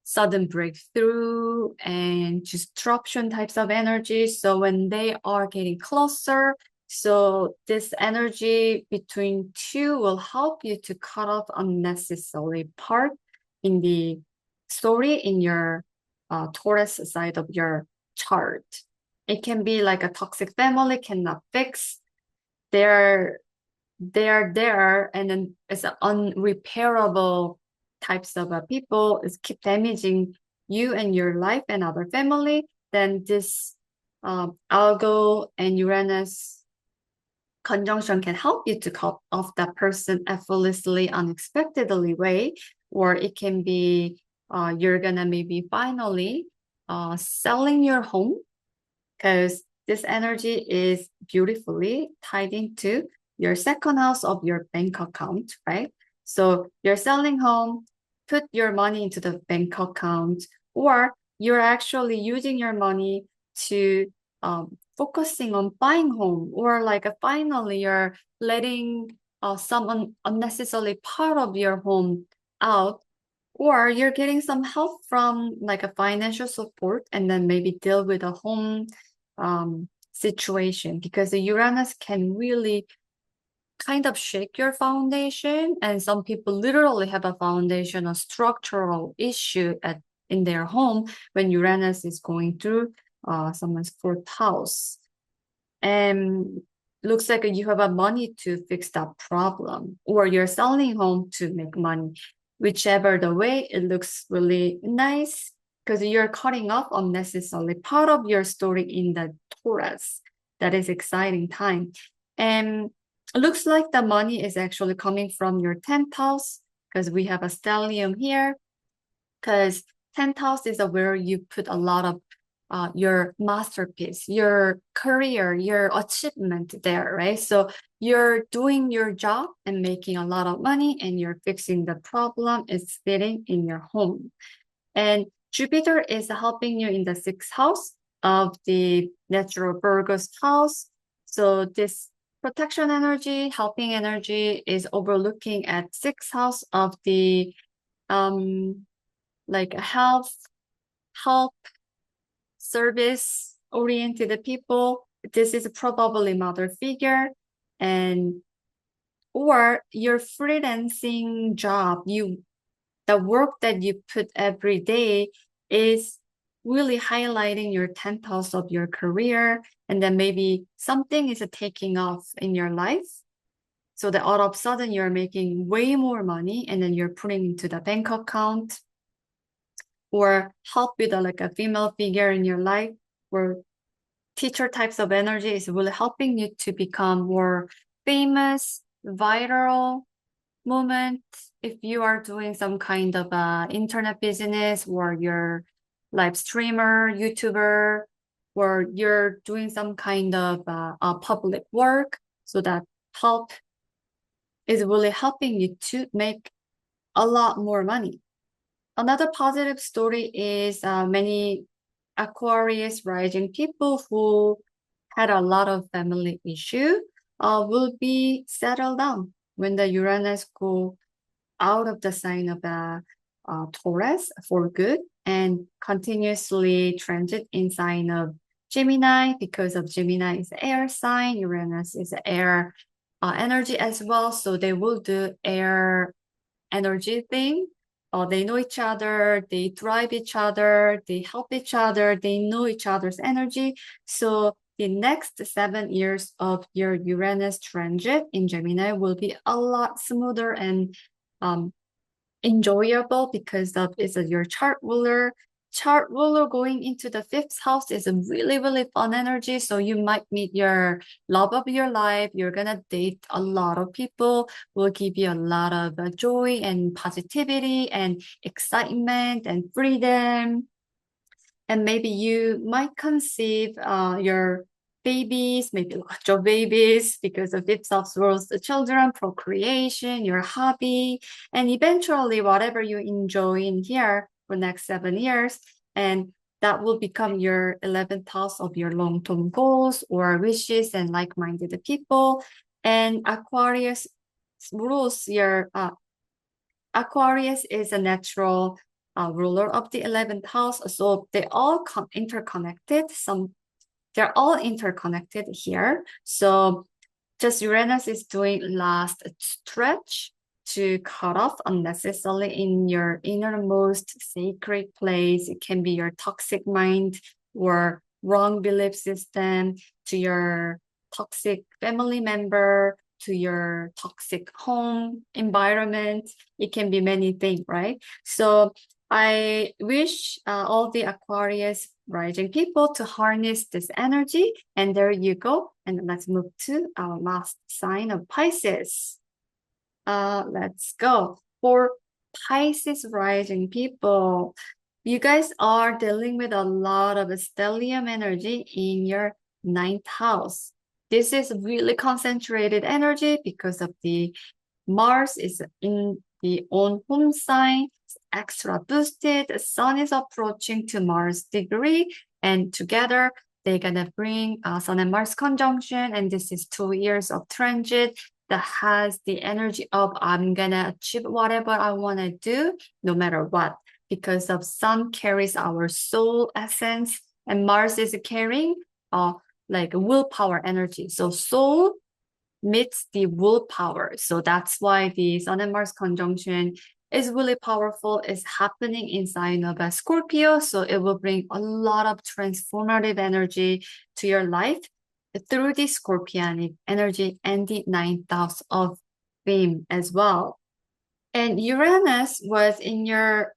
sudden breakthrough, and disruption types of energy. So when they are getting closer, so this energy between two will help you to cut off unnecessary part in the story in your Taurus side of your chart. It can be like a toxic family cannot fix their they are there and then it's unrepairable types of people is keep damaging you and your life and other family, then this Algo and Uranus conjunction can help you to cut off that person effortlessly, unexpectedly way, or it can be you're gonna maybe finally selling your home because this energy is beautifully tied into your second house of your bank account, right? So you're selling home, put your money into the bank account, or you're actually using your money to focusing on buying home, or like finally you're letting some unnecessarily part of your home out, or you're getting some help from like a financial support and then maybe deal with a home situation, because the Uranus can really kind of shake your foundation, and some people literally have a foundational structural issue in their home when Uranus is going through someone's fourth house. And looks like you have a money to fix that problem, or you're selling home to make money. Whichever the way, it looks really nice because you're cutting off unnecessarily part of your story in the Taurus. That is exciting time. And it looks like the money is actually coming from your 10th house because we have a stellium here, because 10th house is where you put a lot of your masterpiece, your career, your achievement there, right? So you're doing your job and making a lot of money and you're fixing the problem is fitting in your home. And Jupiter is helping you in the 6th house of the natural Virgo's house. So this protection energy, helping energy is overlooking at 6th house of the like health, help, service oriented people. This is probably mother figure, and or your freelancing job, the work that you put every day is really highlighting your 10th house of your career, and then maybe something is taking off in your life, so that all of a sudden you're making way more money and then you're putting into the bank account, or help with like a female figure in your life, or teacher types of energy is really helping you to become more famous, viral moment. If you are doing some kind of internet business, or you're live streamer, YouTuber, or you're doing some kind of public work, so that help is really helping you to make a lot more money. Another positive story is many Aquarius rising people who had a lot of family issue will be settled down when the Uranus go out of the sign of the Taurus for good and continuously transit in sign of Gemini, because of Gemini is the air sign, Uranus is the air energy as well. So they will do air energy thing. They know each other, they drive each other, they help each other, they know each other's energy. So the next 7 years of your Uranus transit in Gemini will be a lot smoother and enjoyable, because of it's your chart ruler. Chart ruler going into the 5th house is a really, really fun energy. So you might meet your love of your life. You're gonna date a lot of people, will give you a lot of joy and positivity and excitement and freedom. And maybe you might conceive your babies, maybe lots of babies, because of fifth house rules the children, procreation, your hobby, and eventually whatever you enjoy in here for next 7 years. And that will become your 11th house of your long-term goals or wishes and like-minded people. And Aquarius rules your Aquarius is a natural ruler of the 11th house, so they all interconnected. They're all interconnected here. So just Uranus is doing last stretch to cut off unnecessarily in your innermost sacred place. It can be your toxic mind or wrong belief system, to your toxic family member, to your toxic home environment. It can be many things, right? So I wish all the Aquarius rising people to harness this energy. And there you go. And let's move to our last sign of Pisces. Let's go. For Pisces rising people, you guys are dealing with a lot of stellium energy in your ninth house. This is really concentrated energy because of the Mars is in the own home sign, extra boosted. The sun is approaching to Mars degree, and together they're gonna bring Sun and Mars conjunction, and this is 2 years of transit that has the energy of I'm gonna achieve whatever I wanna do, no matter what, because of Sun carries our soul essence, and Mars is carrying like willpower energy. So soul meets the willpower. So that's why the Sun and Mars conjunction is really powerful. It's happening inside of a Scorpio. So it will bring a lot of transformative energy to your life through the Scorpionic energy and the ninth house of fame as well. And Uranus was in your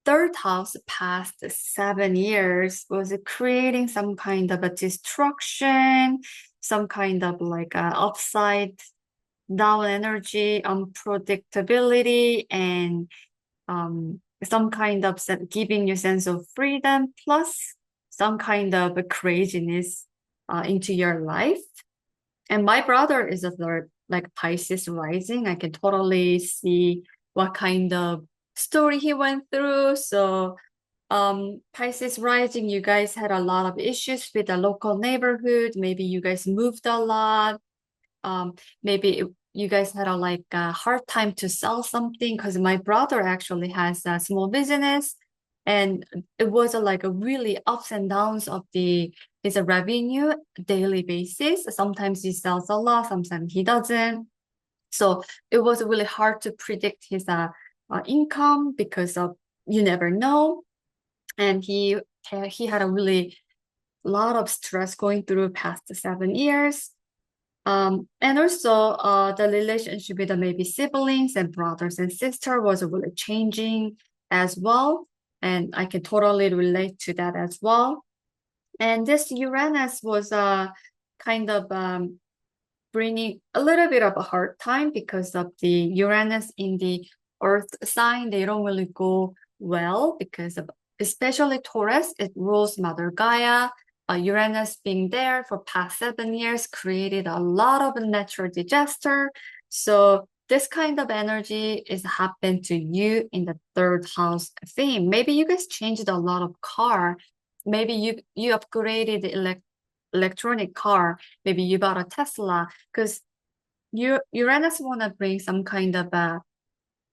third house past 7 years, was creating some kind of a destruction, some kind of like a upside down energy, unpredictability, and some kind of giving you sense of freedom, plus some kind of a craziness into your life. And my brother is a third, like Pisces rising. I can totally see what kind of story he went through. So Pisces rising, you guys had a lot of issues with the local neighborhood. Maybe you guys moved a lot. Maybe you guys had a hard time to sell something, because my brother actually has a small business, and it was like a really ups and downs of his revenue daily basis. Sometimes he sells a lot, sometimes he doesn't. So it was really hard to predict his income, because of you never know. And he had a really lot of stress going through past 7 years. And also the relationship with maybe siblings and brothers and sisters was really changing as well. And I can totally relate to that as well. And this Uranus was kind of bringing a little bit of a hard time, because of the Uranus in the Earth sign. They don't really go well, because of especially Taurus, it rules Mother Gaia. Uranus being there for past 7 years created a lot of natural disaster. So this kind of energy is happened to you in the third house theme. Maybe you guys changed a lot of car. Maybe you upgraded the electronic car. Maybe you bought a Tesla, because Uranus want to bring some kind of a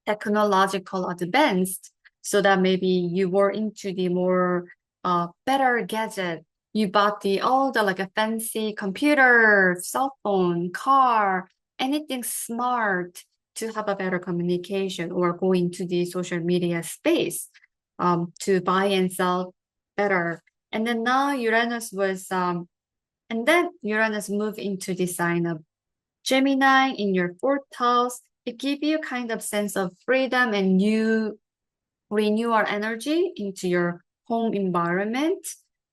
technological advanced, so that maybe you were into the more better gadget. You bought all the like a fancy computer, cell phone, car, anything smart to have a better communication, or go into the social media space to buy and sell better. And then now Uranus was and then Uranus moved into the sign of Gemini in your fourth house. It gives you kind of sense of freedom, and you renew our energy into your home environment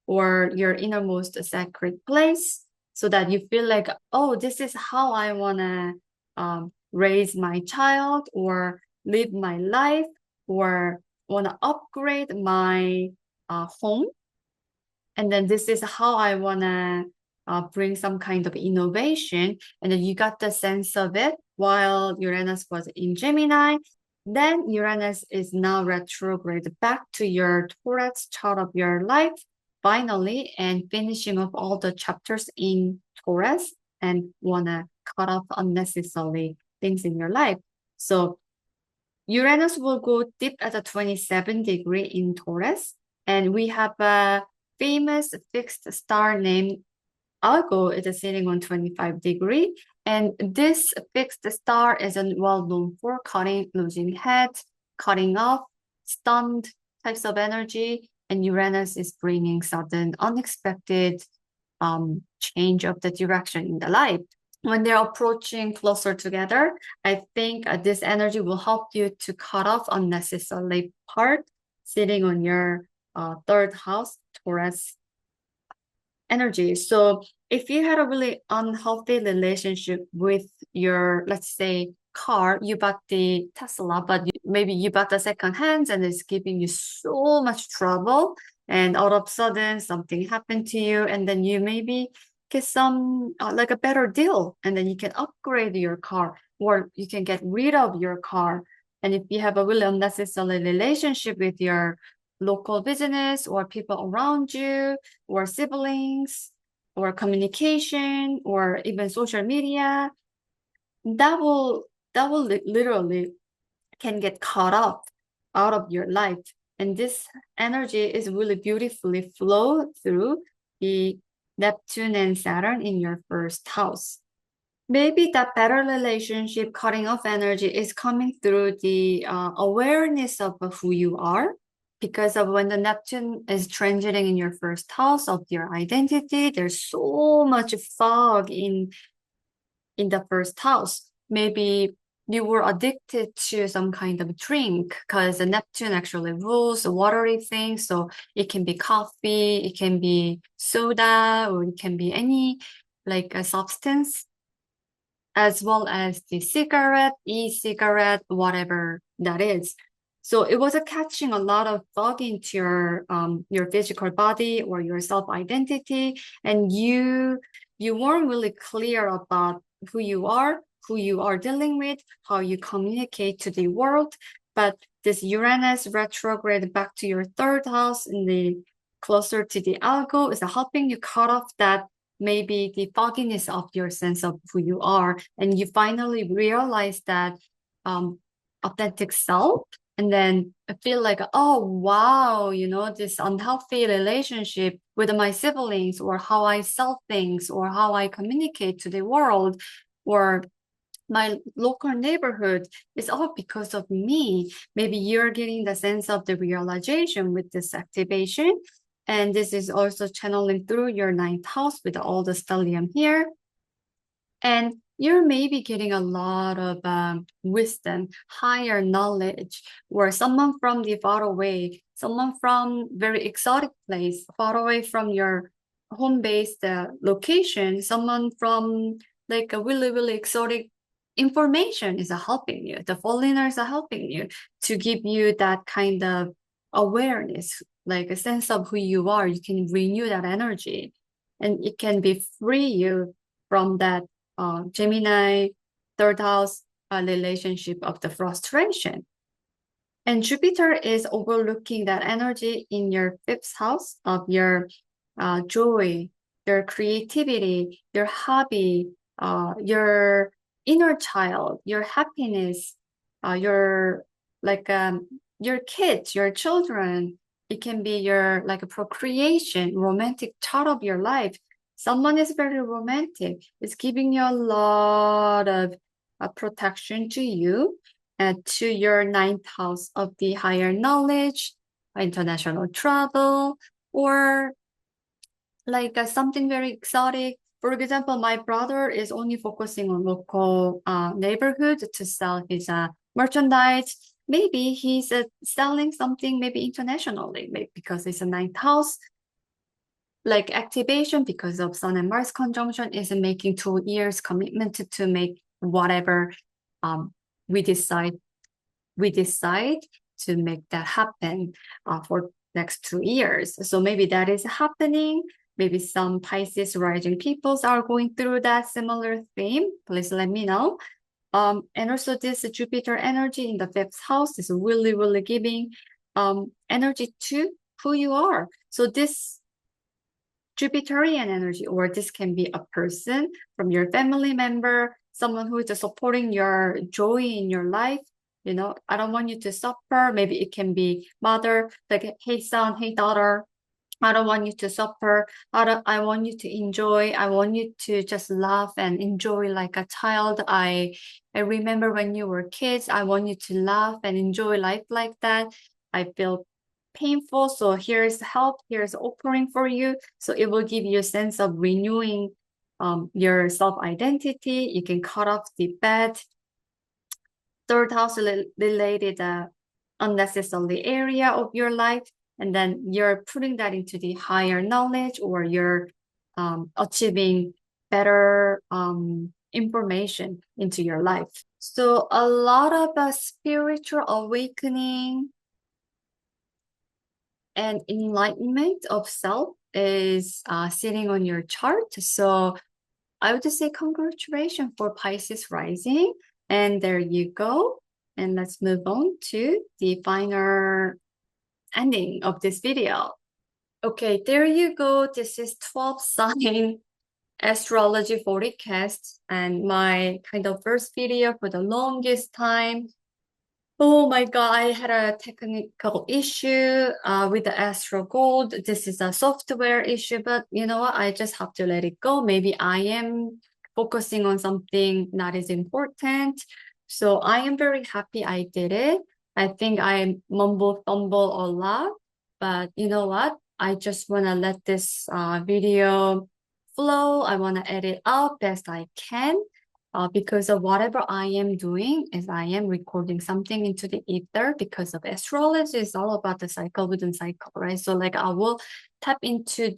or your innermost sacred place, so that you feel like, oh, this is how I want to raise my child, or live my life, or want to upgrade my home. And then this is how I want to bring some kind of innovation. And then you got the sense of it while Uranus was in Gemini. Then Uranus is now retrograde back to your Taurus chart of your life, finally, and finishing off all the chapters in Taurus, and want to cut off unnecessary things in your life. So Uranus will go deep at a 27 degree in Taurus, and we have a famous fixed star named Argo. It is sitting on 25 degree, and this fixed star is well known for cutting, losing head, cutting off, stunned types of energy, and Uranus is bringing sudden, unexpected change of the direction in the life. when they're approaching closer together, I think this energy will help you to cut off unnecessary part sitting on your third house, Taurus energy. So if you had a really unhealthy relationship with your, let's say, car, you bought the Tesla, but maybe you bought the second hand and it's giving you so much trouble. And all of a sudden something happened to you, and then you maybe get some like a better deal, and then you can upgrade your car, or you can get rid of your car. And if you have a really unnecessary relationship with your local business or people around you, or siblings, or communication, or even social media, that will literally can get caught up out of your life. And this energy is really beautifully flow through the Neptune and Saturn in your first house. Maybe that better relationship, cutting off energy is coming through the awareness of who you are, because of when the Neptune is transiting in your first house of your identity, there's so much fog in the first house. Maybe you were addicted to some kind of drink because the Neptune actually rules watery things. So it can be coffee, it can be soda, or it can be any like a substance, as well as the cigarette, e-cigarette, whatever that is. So it was catching a lot of fog into your physical body or your self-identity, and you weren't really clear about who you are dealing with, how you communicate to the world. But this Uranus retrograde back to your third house in the closer to the algo is helping you cut off that maybe the fogginess of your sense of who you are, and you finally realize that authentic self, and then I feel like, oh wow, this unhealthy relationship with my siblings, or how I sell things, or how I communicate to the world, or my local neighborhood is all because of me. Maybe you're getting the sense of the realization with this activation. And this is also channeling through your ninth house with all the stellium here. And you're maybe getting a lot of wisdom, higher knowledge, or someone from the far away, someone from very exotic place, far away from your home-based location, someone from like a really, really exotic information is helping you. The foreigners are helping you to give you that kind of awareness, like a sense of who you are. You can renew that energy, and it can be free you from that Gemini third house relationship of the frustration. And Jupiter is overlooking that energy in your fifth house of your joy, your creativity, your hobby, your inner child, your happiness, your your kids, your children. It can be your like a procreation, romantic part of your life. Someone is very romantic. It's giving you a lot of protection to you and to your ninth house of the higher knowledge, international travel, or like something very exotic. For example, my brother is only focusing on local neighborhood to sell his merchandise. Maybe he's selling something maybe internationally, maybe because it's a ninth house. Like activation because of Sun and Mars conjunction is making 2 years commitment to make whatever we decide to make that happen for next 2 years. So maybe that is happening. Maybe some Pisces rising peoples are going through that similar theme. Please let me know. And also this Jupiter energy in the fifth house is really, really giving energy to who you are. So this Jupiterian energy, or this can be a person from your family member, someone who is supporting your joy in your life. I don't want you to suffer. Maybe it can be mother, like, hey son, hey daughter, I don't want you to suffer. I want you to enjoy. I want you to just laugh and enjoy like a child. I remember when you were kids, I want you to laugh and enjoy life like that. I feel painful, so here's help, here's offering for you. So it will give you a sense of renewing your self-identity. You can cut off the bad third house related unnecessary area of your life, and then you're putting that into the higher knowledge, or you're achieving better information into your life. So a lot of spiritual awakening and enlightenment of self is sitting on your chart. So I would just say congratulations for Pisces rising. And there you go. And let's move on to the final ending of this video. Okay, there you go. This is 12 sign astrology forecast, and my kind of first video for the longest time. Oh my God, I had a technical issue with the Astro Gold. This is a software issue, but you know what? I just have to let it go. Maybe I am focusing on something that is important. So I am very happy I did it. I think I mumble fumble a lot, but you know what? I just want to let this video flow. I want to edit out best I can. Because of whatever I am doing is I am recording something into the ether, because of astrology is all about the cycle within cycle, right? So like I will tap into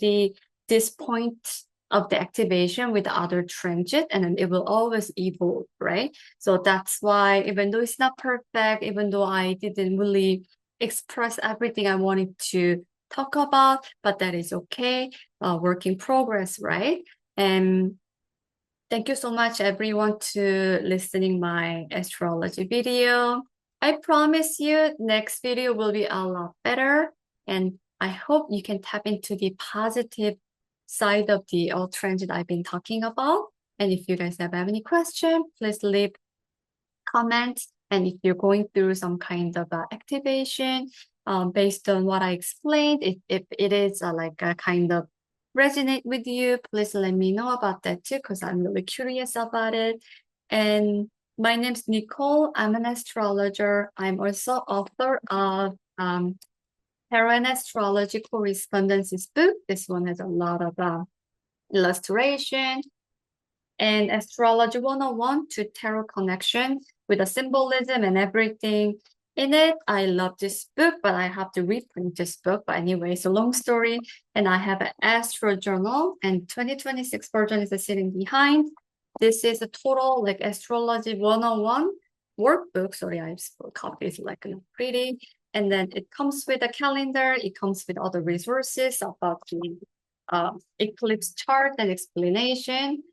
this point of the activation with the other transit, and then it will always evolve, right? So that's why even though it's not perfect, even though I didn't really express everything I wanted to talk about, but that is okay. Work in progress, right? And thank you so much everyone to listening my astrology video. I promise you next video will be a lot better, and I hope you can tap into the positive side of the all transit I've been talking about. And if you guys have any question, please leave comments. And if you're going through some kind of activation based on what I explained, if it is like a kind of resonate with you, please let me know about that too, because I'm really curious about it. And my name's Nicole. I'm an astrologer. I'm also author of Tarot and Astrology Correspondences book. This one has a lot of illustration and Astrology 101 to Tarot connection with the symbolism and everything in it. I love this book, but I have to reprint this book. But anyway, it's a long story. And I have an Astro Journal, and 2026 version is sitting behind. This is a total like Astrology 101 workbook. Sorry, I spelled copy is like pretty. And then it comes with a calendar. It comes with all the resources about the eclipse chart and explanation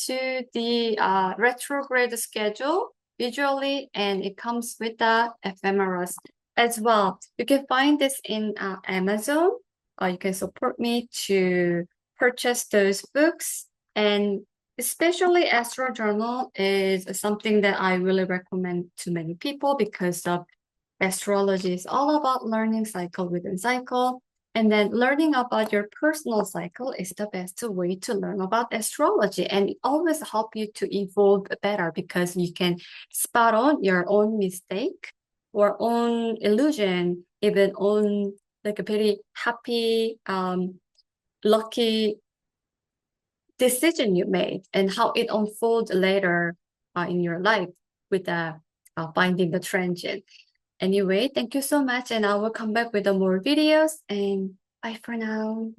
to the retrograde schedule visually, and it comes with the ephemeras as well. You can find this in Amazon. You can support me to purchase those books, and especially Astro Journal is something that I really recommend to many people, because of astrology is all about learning cycle within cycle. And then learning about your personal cycle is the best way to learn about astrology. And it always help you to evolve better, because you can spot on your own mistake or own illusion, even on like a very happy, lucky decision you made, and how it unfolds later in your life with finding the transit. Anyway, thank you so much, and I will come back with more videos, and bye for now.